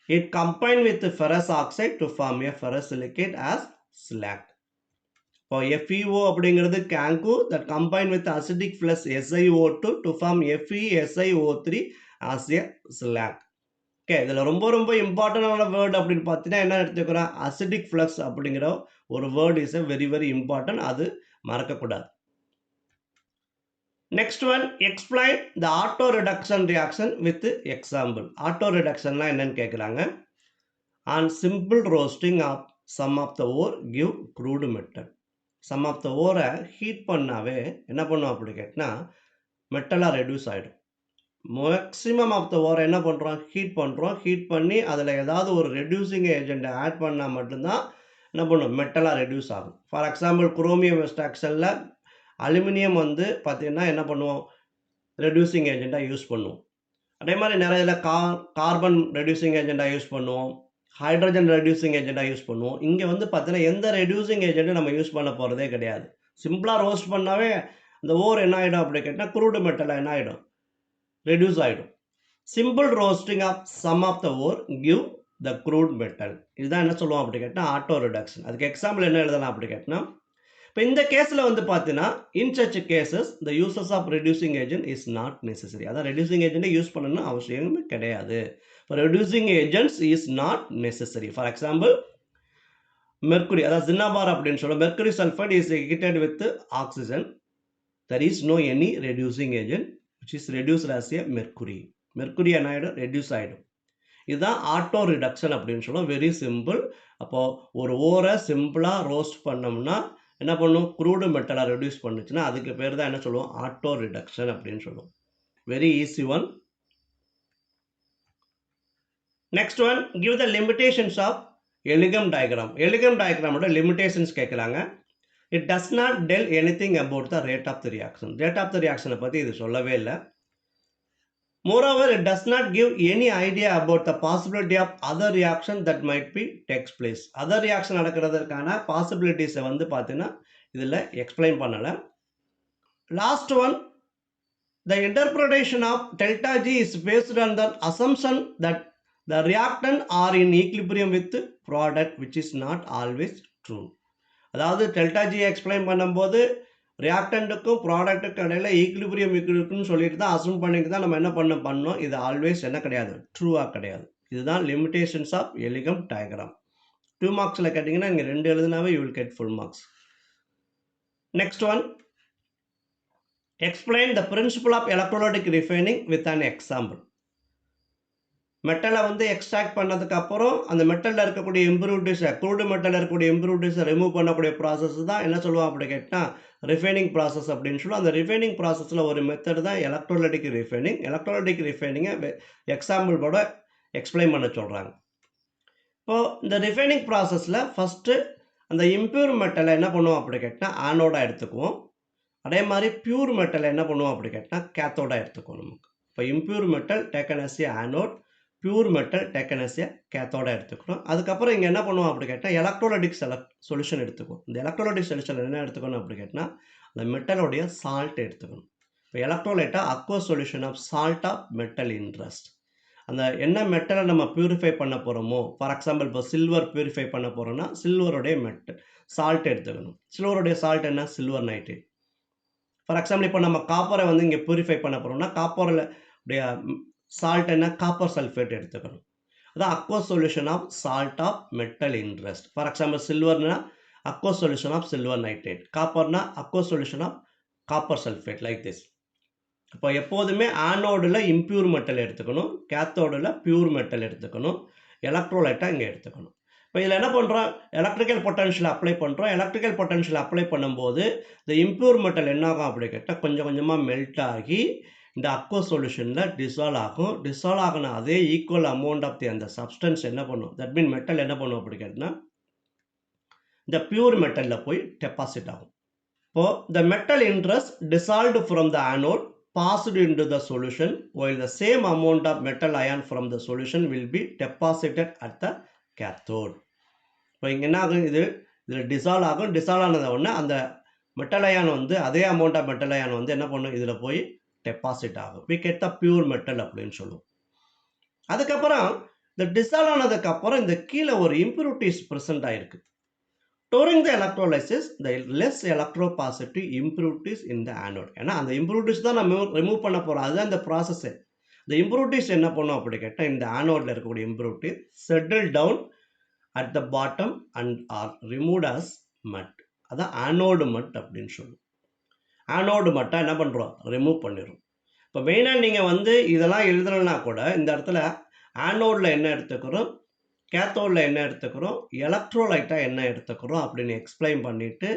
It combine with ferrous oxide to form a ferrous silicate as slag. இப்போ FeO அப்படிங்கிறது gangue that combine with acidic flux SiO2 to form FeSiO3 as a slag. Okay, இதில் ரொம்ப ரொம்ப இம்பார்ட்டண்டான word அப்படின்னு பார்த்தீங்கன்னா என்ன எடுத்துக்கிறோம்? அசிடிக் ஃப்ளக்ஸ் அப்படிங்கிற ஒரு word is a very very important. அது மறக்கக்கூடாது. Next one, explain the auto reduction reaction with example. Auto ரிடக்ஷன்னா என்னன்னு கேட்குறாங்க. On simple roasting of some of the ore give crude metal. Some of the ஓரை heat பண்ணாவே என்ன பண்ணுவோம் அப்படி கேட்டால் மெட்டலாக ரெடியூஸ் ஆகிடும். மேக்ஸிமம் ஆஃப் த ஓரை என்ன பண்ணுறோம்? ஹீட் பண்ணுறோம். ஹீட் பண்ணி அதில் ஏதாவது ஒரு ரெடியூசிங் ஏஜெண்ட்டை ஆட் பண்ணால் மட்டும்தான் என்ன பண்ணும்? மெட்டலாக ரெடியூஸ் ஆகும். ஃபார் எக்ஸாம்பிள் குரோமியம் எக்ஸ்ட்ராக்ஷனில் அலுமினியம் வந்து பார்த்திங்கன்னா என்ன பண்ணுவோம்? ரெடியூசிங் ஏஜெண்ட்டாக யூஸ் பண்ணுவோம். அதே மாதிரி நிறைய கார்பன் ரெடியூசிங் ஏஜெண்ட்டாக யூஸ் பண்ணுவோம், ஹைட்ரஜன் ரெடியூசிங் ஏஜெண்ட்டாக யூஸ் பண்ணுவோம். இங்கே வந்து பார்த்தீங்கன்னா எந்த ரெடியூசிங் ஏஜெண்ட்டும் நம்ம யூஸ் பண்ண போகிறதே கிடையாது. சிம்பிளாக ரோஸ்ட் பண்ணாவே அந்த ஓர் என்ன ஆகிடும் அப்படி கேட்டால் க்ரூடு மெட்டலாக என்ன ஆகிடும், ரெடியூஸ் ஆகிடும். Simple roasting of some of the ore give the crude metal. இதுதான் என்ன சொல்லுவோம் அப்படி கேட்டால் ஆட்டோ ரிடக்ஷன். அதுக்கு எக்ஸாம்பிள் என்ன எழுதலாம் அப்படி கேட்டால், இப்போ இந்த கேஸில் வந்து பார்த்தீங்கன்னா in such cases the uses of reducing agent is not necessary. அதான் ரெடியூசிங் ஏஜென்ட்டை யூஸ் பண்ணணும்னு அவசியமே கிடையாது. இப்போ reducing agents is not necessary. For example mercury, அதாவது ஜின்னாபார் அப்படின்னு சொல்லுவோம். Mercury sulphide is heated with oxygen. There is no any reducing agent which is reduced as a mercury. Mercury என்ன ஆகிடும், ரெடியூஸ் ஆகிடும். இதுதான் ஆட்டோ ரிடக்ஷன் அப்படின்னு சொல்லுவோம். Very simple. அப்போது ஒரு ஓரை சிம்பிளாக ரோஸ்ட் பண்ணோம்னா என்ன பண்ணும், க்ரூடு மெட்டலாக ரெடியூஸ் பண்ணுச்சுன்னா அதுக்கு பேர் தான் என்ன சொல்லுவோம், ஆட்டோ ரிடக்ஷன் அப்படின்னு சொல்லுவோம். Very easy one. Next one, give the limitations of Ellingham diagram. Ellingham டயக்ராமோட லிமிடேஷன்ஸ் கேட்கலாங்க. It does not tell anything about the rate of the reaction. Rate of the ரியாக்ஷனை பற்றி இது சொல்லவே இல்லை. Moreover, it does not give any idea about the possibility of other reaction that might be takes place. Other reaction நடக்கிறதுக்கான possibilities வந்து பார்த்தீங்கன்னா இதில் explain பண்ணலை. Last one, the interpretation of delta G is based on the assumption that the reactant are in equilibrium with product, which is not always true. அதாவது delta G explain பண்ணும்போது ரியாக்டண்ட்டுக்கும் ப்ராடக்ட்டுக்கும் இடையில equilibrium இருக்குன்னு சொல்லிட்டு தான் அசூம் பண்ணிட்டு தான் நம்ம என்ன பண்ணோம். இது ஆல்வேஸ் என்ன கிடையாது, ட்ரூவாக கிடையாது. இதுதான் லிமிடேஷன்ஸ் ஆஃப் எலிகம் டயக்ராம். 2 மார்க்ஸில் கேட்டிங்கன்னா நீங்கள் 2 எழுதினாவே you will get full marks. Next one, explain the principle of electrolytic refining with an example. மெட்டலை வந்து எக்ஸ்ட்ராக்ட் பண்ணதுக்கப்புறம் அந்த மெட்டலில் இருக்கக்கூடிய இம்ப்யூரிட்டிஸை, க்ரூடு மெட்டலில் இருக்கக்கூடிய இம்ப்யூரிட்டிஸை ரிமூவ் பண்ணக்கூடிய ப்ராசஸ் தான் என்ன சொல்லுவோம் அப்படி கேட்டால் ரிஃபைனிங் ப்ராசஸ் அப்படின்னு சொல்லுவோம். அந்த ரிஃபைனிங் ப்ராசஸில் ஒரு மெத்தட் தான் எலக்ட்ரோலைட்டிக் ரிஃபைனிங். எலக்ட்ரோலைட்டிக் ரிஃபைனிங்கை எக்ஸாம்பிளோட எக்ஸ்பிளைன் பண்ண சொல்கிறாங்க. இப்போது இந்த ரிஃபைனிங் ப்ராசஸில் ஃபஸ்ட்டு அந்த இம்ப்யூர் மெட்டலை என்ன பண்ணுவோம் அப்படி கேட்டால் ஆனோடாக எடுத்துக்குவோம். அதே மாதிரி பியூர் மெட்டலை என்ன பண்ணுவோம் அப்படி கேட்டால் கேத்தோடாக எடுத்துக்குவோம். நமக்கு இப்போ impure metal taken as a anode, pure metal taken as a கேத்தோடாக எடுத்துக்கிறோம். அதுக்கப்புறம் இங்கே என்ன பண்ணுவோம் அப்படி கேட்டால் எலக்ட்ரோலைட்டிக் சொல்யூஷன் எடுத்துக்குவோம். இந்த எலக்ட்ரோலைட்டிக் சொல்யூஷன் என்ன எடுத்துக்கணும் அப்படி கேட்டால் அந்த மெட்டலோடைய சால்ட் எடுத்துக்கணும். இப்போ எலக்ட்ரோலைட்டாக aqueous solution of salt of metal interest. அந்த என்ன மெட்டலை நம்ம பியூரிஃபை பண்ண போகிறோமோ, ஃபார் எக்ஸாம்பிள் இப்போ சில்வர் பியூரிஃபை பண்ண போகிறோம்னா சில்வருடைய மெட்டல் சால்ட் எடுத்துக்கணும். சில்வருடைய சால்ட் என்ன, சில்வர் நைட்ரேட். ஃபார் எக்ஸாம்பிள் இப்போ நம்ம காப்பரை வந்து இங்கே பியூரிஃபை பண்ண போகிறோம்னா காப்பரில் உடைய சால்ட் என்ன, காப்பர் சல்ஃபேட் எடுத்துக்கணும். அதான் aqueous solution of salt of metal interest. For example சில்வர்னா aqueous solution of silver nitrate, காப்பர்னா aqueous solution of copper sulphate, like this. இப்போ எப்போதுமே ஆனோடில் இம்ப்யூர் மெட்டல் எடுத்துக்கணும், கேத்தோடில் பியூர் மெட்டல் எடுத்துக்கணும், எலக்ட்ரோலைட்டாக இங்கே எடுத்துக்கணும். இப்போ இதில் என்ன பண்ணுறோம், எலக்ட்ரிக்கல் பொட்டன்ஷியல் அப்ளை பண்ணுறோம். எலக்ட்ரிக்கல் பொட்டன்ஷியல் அப்ளை பண்ணும்போது இந்த இம்ப்யூர் மெட்டல் என்ன ஆகும் அப்படி கேட்டால் கொஞ்சம் கொஞ்சமாக மெல்ட் ஆகி இந்த அக்வஸ் சொல்யூஷனில் டிசால்வ் ஆகும். டிசால்வ் ஆகின அதே ஈக்குவல் அமௌண்ட் ஆஃப் தி அந்த சப்ஸ்டன்ஸ் என்ன பண்ணும், தட் மீன் மெட்டல் என்ன பண்ணும் அப்படி கேட்டால் இந்த பியூர் மெட்டலில் போய் டெபாசிட் ஆகும். இப்போது the metal interest dissolved from the anode passed into the solution while the same amount of metal ion from the solution will be deposited at the cathode. இப்போ இங்கே என்ன ஆகும், இதில் டிசால்வ் ஆகும். டிசால்வ் ஆனதை உடனே அந்த மெட்டல் அயான் வந்து அதே அமௌண்ட் ஆஃப் மெட்டல் அயான் வந்து என்ன பண்ணும், இதில் போய் டெபாசிட் ஆகும். we get the pure metal அப்படின்னு சொல்லுவோம். அதுக்கப்புறம் இந்த டிசால்வ் ஆனதுக்கப்புறம் இந்த கீழே ஒரு இம்ப்யூரிட்டிஸ் ப்ரெசென்ட் ஆகிருக்கு. During the electrolysis, the less electropositive impurities in the anode. ஏன்னா அந்த இம்ப்யூரிட்டிஸ் தான் நம்ம ரிமூவ் பண்ண போகிறோம், அதுதான் இந்த ப்ராசஸ்ஸு. இந்த இம்ப்யூரிட்டிஸ் என்ன பண்ணும் அப்படி கேட்டால் இந்த ஆனோடில் இருக்கக்கூடிய impurity settle down at the bottom and are removed as mud. அதான் ஆனோடு மட் அப்படின்னு சொல்லுவோம். ஆனோடு மட்டை என்ன பண்ணுறோம், ரிமூவ் பண்ணிடுறோம். இப்போ மெயினாக நீங்கள் வந்து இதெல்லாம் எழுதலைன்னா கூட இந்த இடத்துல ஆனோடில் என்ன எடுத்துக்கிறோம், கேத்தோடில் என்ன எடுத்துக்கிறோம், எலக்ட்ரோலைட்டாக என்ன எடுத்துக்கிறோம் அப்படின்னு எக்ஸ்பிளைன் பண்ணிவிட்டு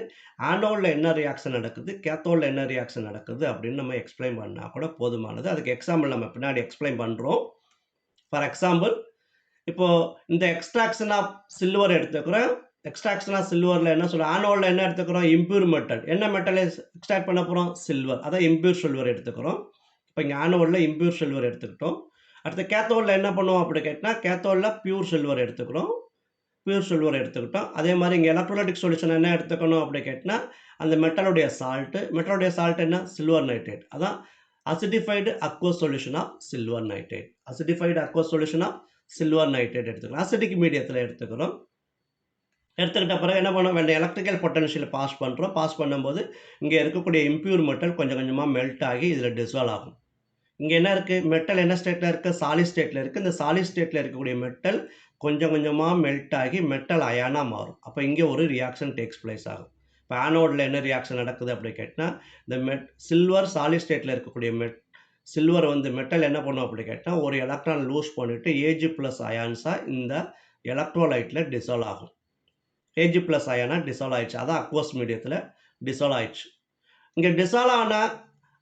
ஆனோடில் என்ன ரியாக்ஷன் நடக்குது, கேத்தோடில் என்ன ரியாக்ஷன் நடக்குது அப்படின்னு நம்ம எக்ஸ்பிளைன் பண்ணால் கூட போதுமானது. அதுக்கு எக்ஸாம்பிள் நம்ம பின்னாடி எக்ஸ்பிளைன் பண்ணுறோம். ஃபார் எக்ஸாம்பிள் இப்போது இந்த எக்ஸ்ட்ராக்ஷன் ஆஃப் சில்வர் எடுத்துக்கிறோம். எக்ஸ்ட்ராக்ஷன் ஆஃப் சில்வரில் என்ன சொல்கிறோம், ஆனோடில் என்ன எடுத்துக்கிறோம், இம்ப்யூர் மெட்டல். என்ன மெட்டலை எக்ஸ்ட்ராக்ட் பண்ண போகிறோம், சில்வர். அதான் இம்ப்யூர் சில்வர் எடுத்துக்கிறோம். இப்போ இங்கே ஆனோடில் இம்பியூர் சில்வர் எடுத்துக்கிட்டோம். அடுத்து கேத்தோடில் என்ன பண்ணுவோம் அப்படி கேட்டால் கேத்தோடில் பியூர் சில்வர் எடுத்துக்கிறோம். பியூர் சில்வர் எடுத்துக்கிட்டோம். அதே மாதிரி இங்கே எலக்ட்ரோலைட்டிக் சொல்யூஷன் என்ன எடுத்துக்கணும் அப்படி கேட்டால் அந்த மெட்டலுடைய சால்ட் என்ன சில்வர் நைட்ரேட். அதான் acidified aqueous solution of silver nitrate. Acidified aqueous solution of silver nitrate எடுத்துக்கிறோம். அசிடிக் மீடியத்தில் எடுத்துக்கிறோம். எடுத்துக்கிட்ட பிறகு என்ன பண்ணோம், வேண்டிய எலக்ட்ரிக்கல் பொட்டன்ஷியல் பாஸ் பண்ணுறோம். பாஸ் பண்ணும்போது இங்கே இருக்கக்கூடிய இம்பியூர் மெட்டல் கொஞ்சம் கொஞ்சமாக மெல்ட் ஆகி இதில் டிசால்வ் ஆகும். இங்கே என்ன இருக்குது, மெட்டல் என்ன ஸ்டேட்டில் இருக்குது, சாலிட் ஸ்டேட்டில் இருக்குது. இந்த சாலிட் ஸ்டேட்டில் இருக்கக்கூடிய மெட்டல் கொஞ்சம் கொஞ்சமாக மெல்ட் ஆகி மெட்டல் அயானாக மாறும். அப்போ இங்கே ஒரு ரியாக்ஷன் டேக்ஸ் பிளேஸ் ஆகும். இப்போ ஆனோடில் என்ன ரியாக்ஷன் நடக்குது அப்படி கேட்டால் இந்த சில்வர் சாலிட் ஸ்டேட்டில் இருக்கக்கூடிய சில்வர் மெட்டல் என்ன பண்ணும் அப்படி கேட்டால் ஒரு எலக்ட்ரான் லூஸ் பண்ணிவிட்டு ஏஜி ப்ளஸ் அயான்ஸாக இந்த எலக்ட்ரோலைட்டில் டிசால்வ் ஆகும். ஏஜி ப்ளஸ் அயானாக டிசால்வ் ஆயிடுச்சு. அதான் அக்வஸ் மீடியத்தில் டிசால்வ் ஆயிடுச்சு. இங்கே டிசால்வ் ஆன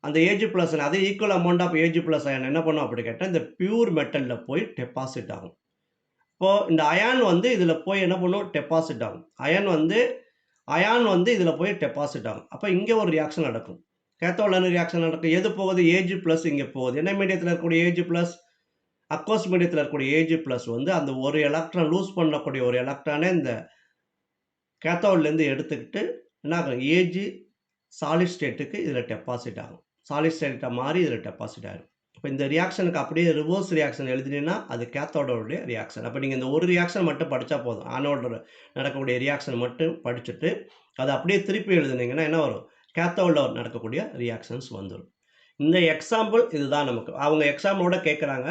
அந்த ஏஜி ப்ளஸ் அதே equal amount of AG plus ion என்ன பண்ணும் அப்படி கேட்டால் இந்த பியூர் மெட்டலில் போய் டெபாசிட் ஆகும். இப்போது இந்த அயான் இதில் போய் என்ன பண்ணும், டெபாசிட் ஆகும். அயான் இதில் போய் டெபாசிட் ஆகும். அப்போ இங்கே ஒரு ரியாக்ஷன் நடக்கும். கேத்தோடில் ரியாக்ஷன் நடக்கும். எது போகுது, ஏஜி ப்ளஸ் இங்கே போகுது. என்ன மீடியத்தில் இருக்கக்கூடிய ஏஜி ப்ளஸ், அக்வஸ் மீடியத்தில் இருக்கக்கூடிய ஏஜி ப்ளஸ் அந்த ஒரு எலக்ட்ரான் லூஸ் பண்ணக்கூடிய ஒரு எலக்ட்ரானே இந்த கேத்தோட்லேருந்து எடுத்துக்கிட்டு என்ன ஆகும், ஏஜி சாலிட் ஸ்டேட்டுக்கு இதில் டெபாசிட் ஆகும். சாலிட் ஸ்டேட்டை மாறி இதில் டெபாசிட் ஆகும். இப்போ இந்த ரியாக்ஷனுக்கு அப்படியே ரிவர்ஸ் ரியாக்ஷன் எழுதினீங்கன்னா அது கேத்தோடோடைய ரியாக்ஷன். அப்போ நீங்கள் இந்த ஒரு ரியாக்ஷன் மட்டும் படித்தா போதும். ஆனோட நடக்கக்கூடிய ரியாக்ஷன் மட்டும் படிச்சுட்டு அதை அப்படியே திருப்பி எழுதுனீங்கன்னா என்ன வரும், கேத்தோடில் நடக்கக்கூடிய ரியாக்ஷன்ஸ் வந்துடும். இந்த எக்ஸாம்பிள் இதுதான் நமக்கு. அவங்க எக்ஸாம்பிளோட கேட்குறாங்க.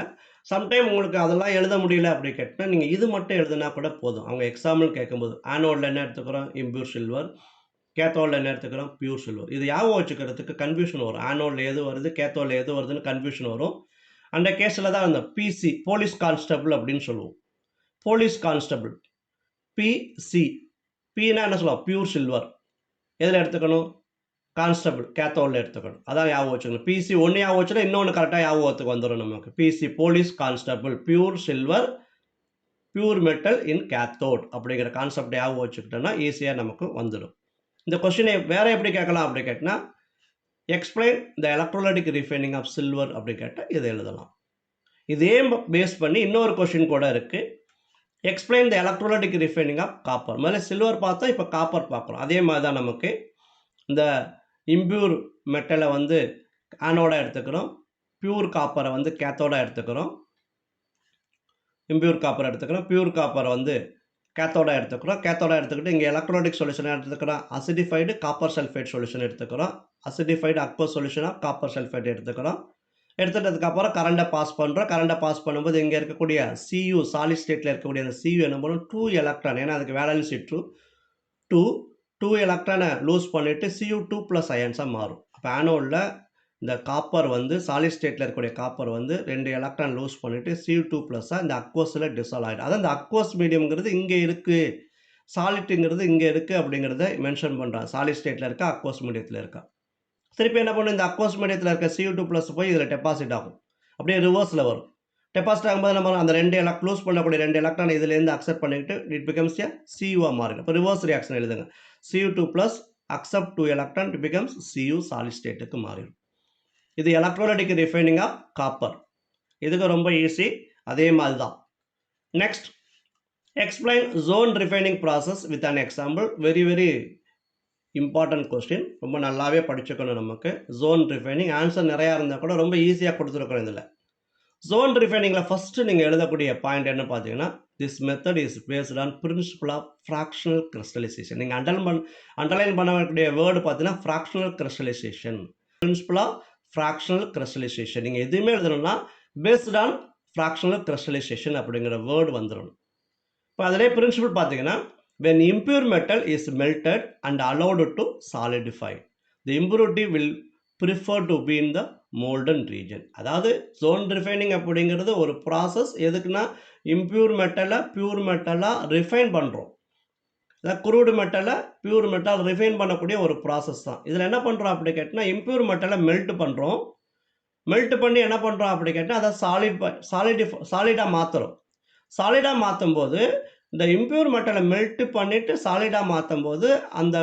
சம்டைம் உங்களுக்கு அதெல்லாம் எழுத முடியல அப்படி கேட்டால் நீங்கள் இது மட்டும் எழுதுனா கூட போதும். அவங்க எக்ஸாம்பிள் கேட்கும்போது ஆனோடில் என்ன எடுத்துக்கிறோம், இம்பியூர் சில்வர், கேத்தோடில் என்ன எடுத்துக்கிறோம், பியூர் சில்வர். இது ஞாபகம் வச்சுக்கிறதுக்கு கன்ஃபியூஷன் வரும். ஆனோடில் எது வருது, கேத்தோடில் எது வருதுன்னு கன்ஃபியூஷன் வரும். அந்த கேஸில் தான் அந்த பிசி போலீஸ் கான்ஸ்டபிள் அப்படின்னு சொல்லுவோம். போலீஸ் கான்ஸ்டபிள் பிசி, பின்னா என்ன சொல்லுவோம், பியூர் சில்வர். எதில் எடுத்துக்கணும், கான்ஸ்டபிள் கேத்தோடில் எடுத்துக்கணும். அதான் ஞாபகம் வச்சுக்கணும். பிசி ஒன்று ஞாபகம் வச்சுன்னா இன்னொன்று கரெக்டாக ஞாபகத்துக்கு வந்துடும் நமக்கு. PC police constable, pure silver, pure metal in cathode அப்படிங்கிற கான்செப்ட் ஞாபகம் வச்சுக்கிட்டோன்னா ஈஸியாக நமக்கு வந்துடும். இந்த கொஸ்டினை வேற எப்படி கேட்கலாம் அப்படி கேட்டால் explain the electrolytic refining of silver அப்படி கேட்டால் இதை எழுதலாம். இதே பேஸ் பண்ணி இன்னொரு கொஸ்டின் கூட இருக்குது. Explain the electrolytic refining of copper. முதல்ல சில்வர் பார்த்தா இப்போ காப்பர் பார்க்குறோம். அதே மாதிரி தான் நமக்கு இந்த இம்பியூர் மெட்டலை ஆனோட எடுத்துக்கிறோம், பியூர் காப்பரை கேத்தோட எடுத்துக்கிறோம். இம்பியூர் காப்பர் எடுத்துக்கிறோம், பியூர் காப்பரை கேத்தோட எடுத்துக்கிறோம். கேத்தோட எடுத்துக்கிட்டு இங்கே எலக்ட்ரோலைட்டிக் சொல்யூஷன் எடுத்துக்கிறோம். அசிடிஃபைடு காப்பர் சல்ஃபேட் சொல்யூஷன் எடுத்துக்கிறோம். Acidified aqueous solution of copper sulphate எடுத்துக்கிறோம். எடுத்துட்டதுக்கப்புறம் கரண்டை பாஸ் பண்ணுறோம். கரண்டை பாஸ் பண்ணும்போது இங்கே இருக்கக்கூடிய சியூ சாலிட் ஸ்டேட்டில் இருக்கக்கூடிய அந்த சியூ என்ன பண்ணும், 2 எலக்ட்ரான், ஏன்னா அதுக்கு வேலன்சி 2 எலக்ட்ரானை லூஸ் பண்ணிவிட்டு Cu2 ப்ளஸ் அயன்ஸாக மாறும். அப்போ ஆனோடில் இந்த காப்பர் சாலிட் ஸ்டேட்டில் இருக்கக்கூடிய காப்பர் 2 எலக்ட்ரான் லூஸ் பண்ணிவிட்டு Cu2 ப்ளஸ்ஸாக இந்த அக்வஸில் டிசால்வ் ஆகிடும். அதான் இந்த அக்வஸ் மீடியம்ங்கிறது இங்கே இருக்குது, சாலிட்டுங்கிறது இங்கே இருக்குது அப்படிங்கிறத மென்ஷன் பண்ணுறான். சாலிட் ஸ்டேட்டில் இருக்கா, அக்வஸ் மீடியத்தில் இருக்கா. திருப்பி என்ன பண்ணும், இந்த அக்வஸ் மீடியத்தில் இருக்க Cu2 ப்ளஸ் போய் இதில் டெபாசிட் ஆகும். அப்படியே ரிவர்ஸில் வரும். டெபாசிட் ஆகும்போது நம்ம அந்த 2 லூஸ் பண்ணக்கூடிய 2 எலக்ட்ரான் இதுலேருந்து அக்செப்ட் பண்ணிக்கிட்டு இட் பிகம்ஸ் ஏ Cu மாறிடும். இப்போ ரிவர்ஸ் ரியாக்ஷன் எழுதுங்க. Cu2 plus accept 2 electron it becomes Cu solid ஸ்டேட்டுக்கு மாறிடும். இது எலக்ட்ரோலைட்டிக் ரிஃபைனிங் ஆஃப் காப்பர். இதுக்கு ரொம்ப ஈஸி. அதே மாதிரி தான். Next, explain zone refining process with an example. Very very important question. ரொம்ப நல்லாவே படிச்சுக்கணும். நமக்கு ஜோன் ரிஃபைனிங் ஆன்சர் நிறையா இருந்தால் கூட ரொம்ப ஈஸியாக கொடுத்துருக்கோம். இதில் ஜோன் ரிஃபைனிங்கில் ஃபஸ்ட்டு நீங்கள் எழுதக்கூடிய பாயிண்ட் என்ன பார்த்தீங்கன்னா, this method is based on principle of fractional crystallisation. நீங்கள் அண்டர்லைன் பண்ணக்கூடிய வேர்டு பார்த்தீங்கன்னா fractional crystallisation, principle of fractional crystallisation. நீங்கள் எதுவுமே எழுதணும்னா பேஸ்ட் ஆன் ஃப்ராக்ஷனல் கிறிஸ்டலைசேஷன் அப்படிங்கிற வேர்டு வந்துடும். இப்போ அதிலே பிரின்சிபல் பார்த்தீங்கன்னா, when impure metal is melted and allowed to solidify, the impurity will prefer to be in the molten region. அதாவது zone refining அப்படிங்கிறது ஒரு ப்ராசஸ். எதுக்குன்னா இம்பியூர் மெட்டலை பியூர் மெட்டலாக ரிஃபைன் பண்ணுறோம். குரூடு மெட்டலை பியூர் மெட்டல் ரிஃபைன் பண்ணக்கூடிய ஒரு ப்ராசஸ் தான். இதில் என்ன பண்ணுறோம் அப்படி கேட்டால் இம்பியூர் மெட்டலை மெல்ட் பண்ணுறோம். மெல்ட் பண்ணி என்ன பண்ணுறோம் அப்படி கேட்டால் அதை சாலிடாக மாற்றுறோம். சாலிடாக மாற்றும் போது இந்த இம்பியூர் மெட்டலை மெல்ட் பண்ணிட்டு சாலிடாக மாற்றும் போது அந்த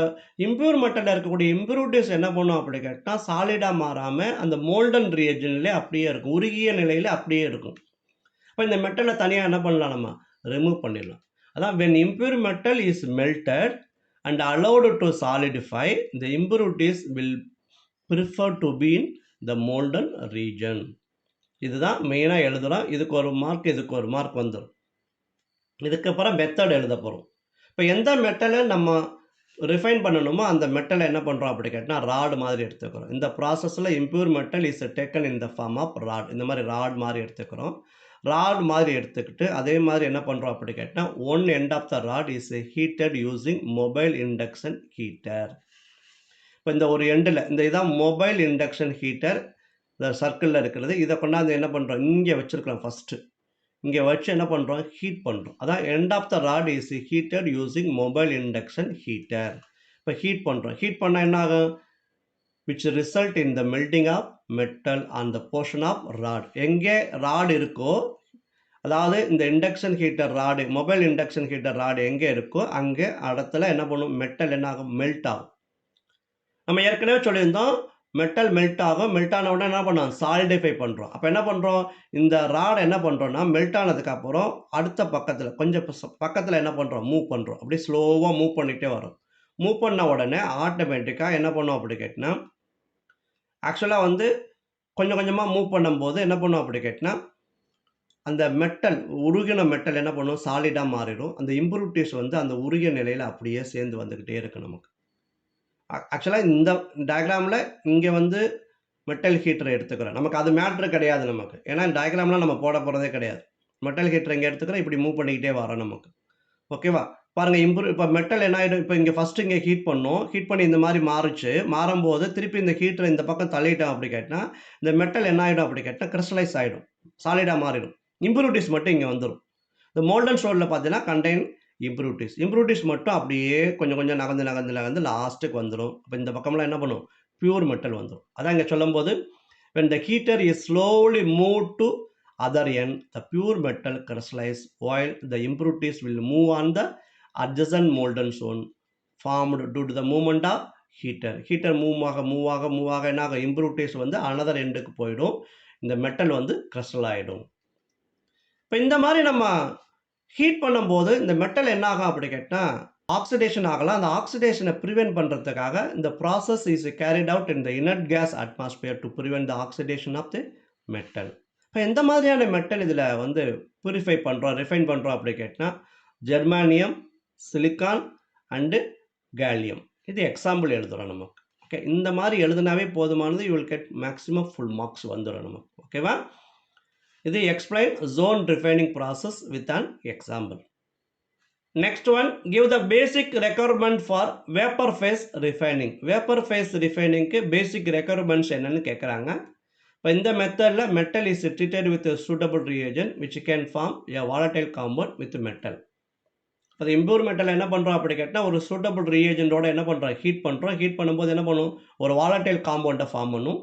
இம்பியூர் மெட்டலில் இருக்கக்கூடிய இம்ப்யூரிட்டிஸ் என்ன பண்ணும் அப்படி கேட்டால் சாலிடாக மாறாமல் அந்த மோல்டன் ரியேஜன்லேயே அப்படியே இருக்கும், உருகிய நிலையில் அப்படியே இருக்கும். இப்போ இந்த மெட்டலை தனியாக என்ன பண்ணலாம், நம்ம ரிமூவ் பண்ணிடலாம். அதான் when impure metal is melted and allowed to solidify, the impurities will prefer to be in the molten region. இதுதான் மெயினாக எழுதுகிறோம். இதுக்கு ஒரு மார்க் வந்துடும். இதுக்கப்புறம் மெத்தட் எழுத போகிறோம். இப்போ எந்த மெட்டலை நம்ம ரிஃபைன் பண்ணணுமோ அந்த மெட்டலை என்ன பண்ணுறோம் அப்படி கேட்டால் ராட் மாதிரி எடுத்துக்கிறோம். இந்த ப்ராசஸில் impure metal is taken in the form of rod. இந்த மாதிரி ராட் மாதிரி எடுத்துக்கிறோம். ராட் மாதிரி எடுத்துக்கிட்டு அதே மாதிரி என்ன பண்ணுறோம் அப்படி கேட்டால் one end of the rod is heated using mobile induction heater. இப்போ இந்த ஒரு எண்டில் இந்த இதான் மொபைல் இண்டக்ஷன் ஹீட்டர், இந்த சர்க்கிளில் இருக்கிறது. இதை கொண்டாந்து என்ன பண்ணுறோம், இங்கே வச்சுருக்கிறோம். ஃபஸ்ட்டு இங்கே வச்சு என்ன பண்ணுறோம், ஹீட் பண்ணுறோம். அதான் end of the rod is heated using mobile induction heater. இப்போ ஹீட் பண்ணுறோம். ஹீட் பண்ணால் என்ன ஆகும், which result in the melting of metal on the portion of rod. எங்கே ராட் இருக்கோ, அதாவது இந்த induction heater rod, mobile induction heater rod எங்கே இருக்கோ அங்கே இடத்துல என்ன பண்ணும், மெட்டல் என்ன ஆகும், மெல்ட் ஆகும். நம்ம ஏற்கனவே சொல்லியிருந்தோம் மெட்டல் மெல்ட் ஆகும். மெல்ட் ஆன உடனே என்ன பண்ணோம், சாலிடிஃபை பண்ணுறோம். அப்போ என்ன பண்ணுறோம், இந்த ராடை என்ன பண்ணுறோம்னா மெல்ட் ஆனதுக்கப்புறம் அடுத்த பக்கத்தில் கொஞ்சம் பக்கத்தில் என்ன பண்ணுறோம், மூவ் பண்ணுறோம். அப்படியே ஸ்லோவாக மூவ் பண்ணிகிட்டே வரும். மூவ் பண்ண உடனே ஆட்டோமேட்டிக்காக என்ன பண்ணோம் அப்படி கேட்டினா, ஆக்சுவலாக வந்து கொஞ்சம் கொஞ்சமாக மூவ் பண்ணும்போது என்ன பண்ணும் அப்படி கேட்டினா, அந்த மெட்டல் உருகின மெட்டல் என்ன பண்ணும், சாலிடாக மாறிடும். அந்த இம்ப்யூரிட்டிஸ் வந்து அந்த உருகிய நிலையில் அப்படியே சேர்ந்து வந்துக்கிட்டே இருக்குது நமக்கு. ஆக்சுவலாக இந்த டயக்ராமில் இங்கே வந்து மெட்டல் ஹீட்டரை எடுத்துக்கிறோம். நமக்கு அது மேட்ரு கிடையாது நமக்கு, ஏன்னா டயக்ராம்லாம் நம்ம போட போகிறதே கிடையாது. மெட்டல் ஹீட்டர் இங்கே எடுத்துக்கிறோம், இப்படி மூவ் பண்ணிக்கிட்டே வரோம் நமக்கு. ஓகேவா, பாருங்கள். இப்போ மெட்டல் என்ன ஆகிடும், இப்போ இங்கே ஃபஸ்ட்டு இங்கே ஹீட் பண்ணோம். ஹீட் பண்ணி இந்த மாதிரி மாறும்போது திருப்பி இந்த ஹீட்டரை இந்த பக்கம் தள்ளிட்டோம் அப்படி கேட்டால் இந்த மெட்டல் என்ன ஆகிடும் அப்படி கேட்டால் கிறிஸ்டலைஸ் ஆகிடும், சாலிடாக மாறிடும். இம்ப்யூரிட்டிஸ் மட்டும் இங்கே வந்துடும். இந்த மோல்டன் ஸ்டோனில் பார்த்தீங்கன்னா கண்டெயின் இம்ப்யூரிட்டிஸ் மட்டும் அப்படியே கொஞ்சம் கொஞ்சம் நகர்ந்து லாஸ்ட்டுக்கு வந்துடும். அப்போ இந்த பக்கம்லாம் என்ன பண்ணும், பியூர் மெட்டல் வந்துடும். அதான் இங்கே சொல்லும்போது when the heater is slowly moved to other end, the pure metal crystallize while the impurities will move on the adjacent molten zone formed due to the movement of heater move ஆக என்ன ஆகும், impurities வந்து another எண்டுக்கு போயிடும். இந்த metal வந்து crystal ஆகிடும். இப்போ இந்த மாதிரி நம்ம ஹீட் பண்ணும்போது இந்த மெட்டல் என்ன ஆகும் அப்படி கேட்டால் ஆக்சிடேஷன் ஆகலாம். அந்த ஆக்சிடேஷனை ப்ரிவென்ட் பண்ணுறதுக்காக இந்த process is carried out in the inert gas atmosphere to prevent the oxidation of the metal. இப்போ எந்த மாதிரியான மெட்டல் இதில் வந்து ரிஃபைன் பண்ணுறோம் அப்படி கேட்டால் ஜெர்மானியம், சிலிக்கான் அண்டு கேலியம். இது எக்ஸாம்பிள் எழுதுகிறோம் நமக்கு. ஓகே, இந்த மாதிரி எழுதுனாவே போதுமானது. You will get maximum full marks வந்துடும் நமக்கு. ஓகேவா, இது explain zone refining process with an example. Next one, give the basic requirement for vapour phase refining. Vapour phase ரிஃபைனிங்க்கு பேசிக் ரெக்யர்மெண்ட்ஸ் என்னன்னு கேட்குறாங்க. இப்போ இந்த மெத்தடில் metal is treated with suitable reagent which can form a volatile compound with metal. அது impure metal என்ன பண்ணுறோம் அப்படி கேட்டால் ஒரு சூட்டபிள் ரியேஜென்டோட என்ன பண்ணுறோம், ஹீட் பண்ணுறோம். ஹீட் பண்ணும்போது என்ன பண்ணும், ஒரு வாலடைல் காம்பவுண்டை ஃபார்ம் பண்ணும்.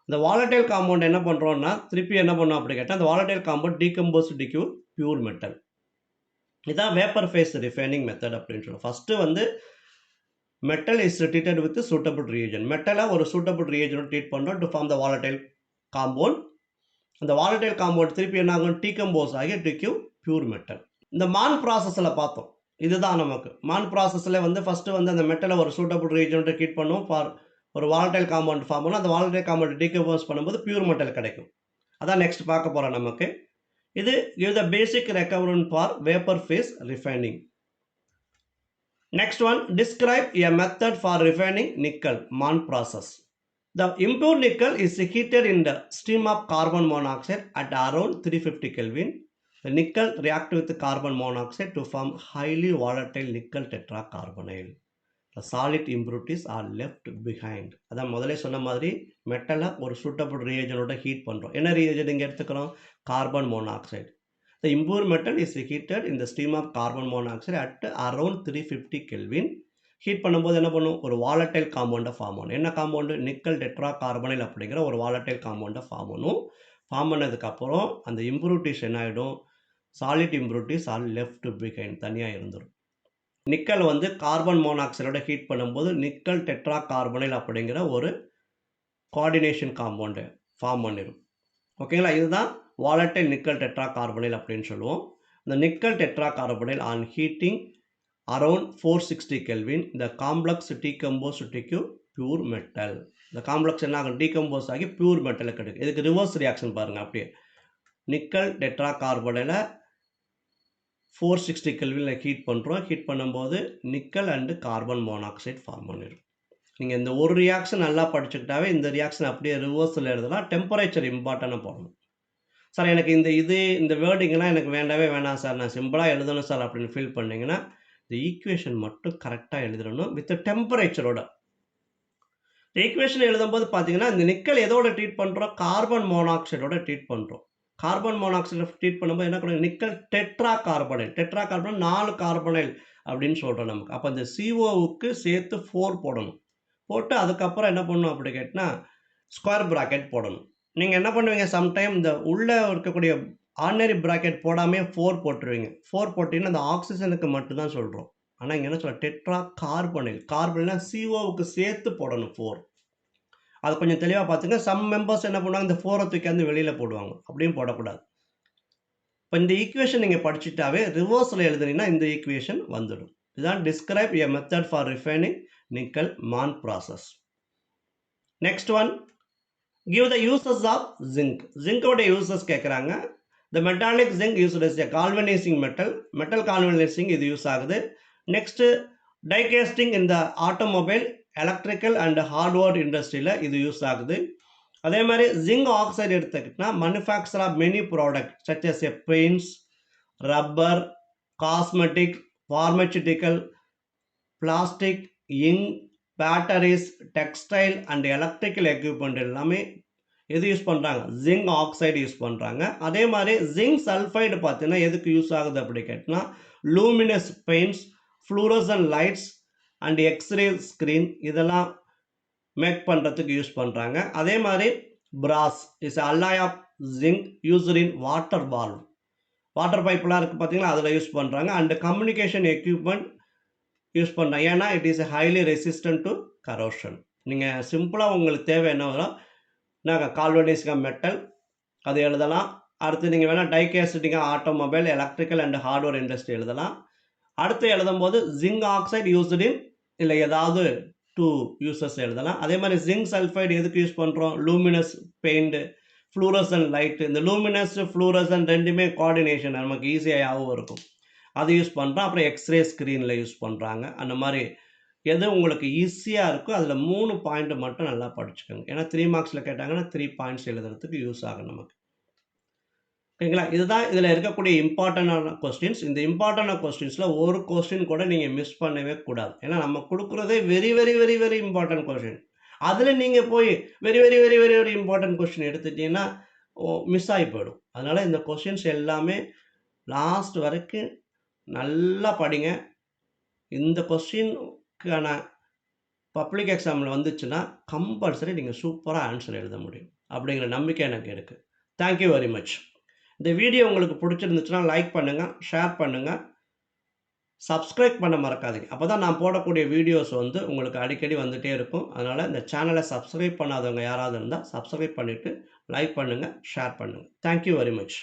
இந்த வாலடைல் காம்பவுண்ட் என்ன பண்ணுறோம்னா திருப்பி என்ன பண்ணோம் அப்படி கேட்டால் அந்த volatile compound decomposed to give pure metal. இதுதான் வேப்பர் ஃபேஸ் ரிஃபைனிங் மெத்தட் அப்படின்னு சொல்லுவோம். ஃபஸ்ட்டு வந்து metal is treated with suitable reagent. மெட்டலை ஒரு சூட்டபிள் ரியேஜனோட ட்ரீட் பண்ணுறோம் to form the volatile compound. அந்த வாலடைல் காம்பவுண்ட் திருப்பி என்ன ஆகும், டீகம்போஸ் ஆகி டிக்யூ பியூர் மெட்டல். இந்த மான் ப்ராசஸில் பார்த்தோம். இதுதான் நமக்கு மான் ப்ராசஸில் வந்து ஃபஸ்ட்டு வந்து அந்த மெட்டலை ஒரு சூட்டபிள் ரியேஜனோட ட்ரீட் பண்ணுவோம். ஃபார் ஒரு வாலடைல் காம்பவுண்ட் ஃபார்ம் பண்ணணும். அந்த வாலடைல் காம்பவுண்ட் டீகம்போஸ் பண்ணும்போது பியூர் மெட்டல் கிடைக்கும். அதான் நெக்ஸ்ட் பார்க்க போகிறோம் நமக்கு. இது give the basic requirement for vapor phase refining. Next one, describe a method for refining nickel, Mann process. The impure nickel is heated in the stream of carbon monoxide at around 350 Kelvin. The nickel reacts with carbon monoxide to form highly volatile nickel tetracarbonyl. The solid impurities are left behind. அதான் முதல்ல சொன்ன மாதிரி மெட்டலை ஒரு suitable ரியேஜனோட heat பண்ணுறோம். என்ன reagent இங்கே எடுத்துக்கிறோம், carbon monoxide. The impure metal is heated in the stream of carbon monoxide at around 350 Kelvin. Heat பண்ணும்போது என்ன பண்ணும், ஒரு வாலடைல் காம்பவுண்டை ஃபார்ம் பண்ணும். என்ன காம்பவுண்டு, நிக்கல் டெட்ரா கார்பனைல் அப்படிங்கிற ஒரு வாலடைல் காம்பவுண்டை ஃபார்ம் பண்ணும். ஃபார்ம் பண்ணதுக்கப்புறம் அந்த இம்ப்யூரிட்டிஸ் என்ன ஆகிடும், solid impurities are left behind, தனியாக இருந்துடும். நிக்கல் வந்து கார்பன் மோனாக்சைடோட ஹீட் பண்ணும்போது நிக்கல் டெட்ரா கார்பனைல் அப்படிங்கிற ஒரு கோஆர்டினேஷன் காம்பவுண்டு ஃபார்ம் பண்ணிடும். ஓகேங்களா, இதுதான் வாலட்டைல் நிக்கல் டெட்ரா கார்பனைல் அப்படின்னு சொல்லுவோம். இந்த nickel tetra carbonyl on heating around 460 Kelvin, the complex decomposed to pure metal. இந்த காம்ப்ளெக்ஸ் என்ன ஆகும், டீகம்போஸ் ஆகி பியூர் மெட்டலை கிடைக்கும். இதுக்கு ரிவர்ஸ் ரியாக்ஷன் பாருங்கள். அப்படியே நிக்கல் டெட்ரா கார்பனைல 460 கெல்வினில் ஹீட் பண்ணுறோம். ஹீட் பண்ணும்போது nickel and carbon monoxide form பண்ணிடும். நீங்கள் இந்த ஒரு ரியாக்ஷன் நல்லா படிச்சுக்கிட்டாவே இந்த ரியாக்ஷன் அப்படியே ரிவர்ஸில் எழுதலாம். டெம்பரேச்சர் இம்பார்ட்டண்டாக போடணும். சார் எனக்கு இந்த வேர்டிங்கெலாம் எனக்கு வேண்டவே வேணாம் சார், நான் சிம்பிளாக எழுதணும் சார் அப்படின்னு ஃபீல் பண்ணிங்கன்னா இந்த ஈக்குவேஷன் மட்டும் கரெக்டாக எழுதிடணும் வித் டெம்பரேச்சரோட. ஈக்குவேஷன் எழுதும்போது பார்த்தீங்கன்னா இந்த நிக்கல் எதோட ட்ரீட் பண்ணுறோம், கார்பன் மோனாக்சைடோட ட்ரீட் பண்ணுறோம். கார்பன் மோனாக்சைடு ட்ரீட் பண்ணும்போது என்ன பண்ணுங்க, nickel tetra carbonyl. Tetra carbonyl 4 carbonyl அப்படின்னு சொல்கிறோம் நமக்கு. அப்போ இந்த சிஓவுக்கு சேர்த்து 4 போடணும். போட்டு அதுக்கப்புறம் என்ன பண்ணணும் அப்படி கேட்டினா ஸ்கொயர் ப்ராக்கெட் போடணும். நீங்கள் என்ன பண்ணுவீங்க, சம்டைம் இந்த உள்ளே இருக்கக்கூடிய ஆர்டினரி ப்ராக்கெட் போடாமல் 4 போட்டுருவீங்க. 4 போட்டிங்கன்னா அந்த ஆக்சிஜனுக்கு மட்டும்தான் சொல்கிறோம். ஆனால் இங்கே என்ன சொல்ல, டெட்ரா கார்பனைல். கார்பனைல்னா சிஓவுக்கு சேர்த்து போடணும் 4. அது கொஞ்சம் தெளிவாக பார்த்துங்க. சம் மெம்பர்ஸ் என்ன பண்ணுவாங்க, இந்த 4 தூக்கி வெளியில் போடுவாங்க. அப்படியும் போடக்கூடாது. இப்போ இந்த ஈக்குவேஷன் நீங்கள் படிச்சுட்டாவே ரிவர்ஸில் எழுதுனீங்கன்னா இந்த ஈக்குவேஷன் வந்துடும். இதுதான் describe a method for refining nickel Mond process. Next one, give the uses of zinc. zinc ஓட uses கேட்குறாங்க. The metallic zinc used as a galvanizing metal. metal galvanizing இது யூஸ் ஆகுது. Next, die casting in the automobile, electrical and hardware இண்டஸ்ட்ரியில் இது use ஆகுது. அதே மாதிரி zinc oxide எடுத்துக்கிட்டா manufacture of many products such as a paints, rubber, cosmetic, pharmaceutical, plastic, ink, batteries, textile and electrical equipment எல்லாமே எது use பண்ணுறாங்க, zinc oxide use பண்ணுறாங்க. அதே மாதிரி ஜிங்க் சல்ஃபைடு பார்த்தீங்கன்னா எதுக்கு யூஸ் ஆகுது அப்படி கேட்டினா luminous paints, fluorescent lights and X ray screen இதெல்லாம் மேக் பண்ணுறதுக்கு யூஸ் பண்ணுறாங்க. அதே மாதிரி brass is alloy of zinc used in water valve. Water பைப்லாம் இருக்குது பார்த்தீங்களா, அதில் யூஸ் பண்ணுறாங்க. அண்ட் கம்யூனிகேஷன் எக்யூப்மெண்ட் யூஸ் பண்ணுறேன். ஏன்னா it is highly resistant to corrosion. நீங்கள் சிம்பிளாக உங்களுக்கு தேவை என்ன வரும், நாங்கள் கால்வனிஸ்க மெட்டல் அது எழுதலாம். அடுத்து நீங்கள் வேணால் டைகேஸ்டிங்காக automobile, electrical and hardware industry எழுதலாம். அடுத்து எழுதும்போது ஜிங்க் ஆக்சைடு யூஸ்டு இன் இல்லை ஏதாவது 2 யூசஸ் எழுதலாம். அதே மாதிரி ஜிங்க் சல்ஃபைடு எதுக்கு யூஸ் பண்ணுறோம், லூமினஸ் பெயிண்ட், ஃப்ளூரசன் லைட்டு. இந்த லூமினஸ் ஃப்ளூரசன் ரெண்டுமே கோஆர்டினேஷன் நமக்கு ஈஸியாகவும் இருக்கும், அது யூஸ் பண்ணுறோம். அப்புறம் எக்ஸ்ரே ஸ்க்ரீனில் யூஸ் பண்ணுறாங்க. அந்த மாதிரி எது உங்களுக்கு ஈஸியாக இருக்கோ அதில் 3 பாயிண்ட் மட்டும் நல்லா படிச்சுக்கோங்க. ஏன்னா 3 மார்க்ஸில் கேட்டாங்கன்னா 3 பாயிண்ட்ஸ் எழுதுறதுக்கு யூஸ் ஆகும் நமக்கு. ஓகேங்களா, இதுதான் இதில் இருக்கக்கூடிய இம்பார்ட்டண்டான கொஸ்டின்ஸ். இந்த இம்பார்ட்டண்டான கொஸ்டின்ஸில் ஒரு கொஸ்டின் கூட நீங்கள் மிஸ் பண்ணவே கூடாது. ஏன்னா நம்ம கொடுக்குறதே very very very very important question. அதில் நீங்கள் போய் very very very very very important question எடுத்துட்டீங்கன்னா மிஸ் ஆகி போயிடும். அதனால் இந்த கொஸ்டின்ஸ் எல்லாமே லாஸ்ட் வரைக்கும் நல்லா படிங்க. இந்த கொஸ்டினுக்கான பப்ளிக் எக்ஸாமில் வந்துச்சுன்னா கம்பல்சரி நீங்கள் சூப்பராக ஆன்சர் எழுத முடியும் அப்படிங்கிற நம்பிக்கை எனக்கு இருக்குது. Thank you very much. இந்த வீடியோ உங்களுக்கு பிடிச்சிருந்துச்சுன்னா லைக் பண்ணுங்கள், ஷேர் பண்ணுங்கள், சப்ஸ்கிரைப் பண்ண மறக்காதீங்க. அப்போ தான் நான் போடக்கூடிய வீடியோஸ் உங்களுக்கு அடிக்கடி வந்துகிட்டே இருக்கும். அதனால் இந்த சேனலை சப்ஸ்கிரைப் பண்ணாதவங்க யாராவது இருந்தால் சப்ஸ்கிரைப் பண்ணிவிட்டு லைக் பண்ணுங்கள், ஷேர் பண்ணுங்கள். Thank you very much.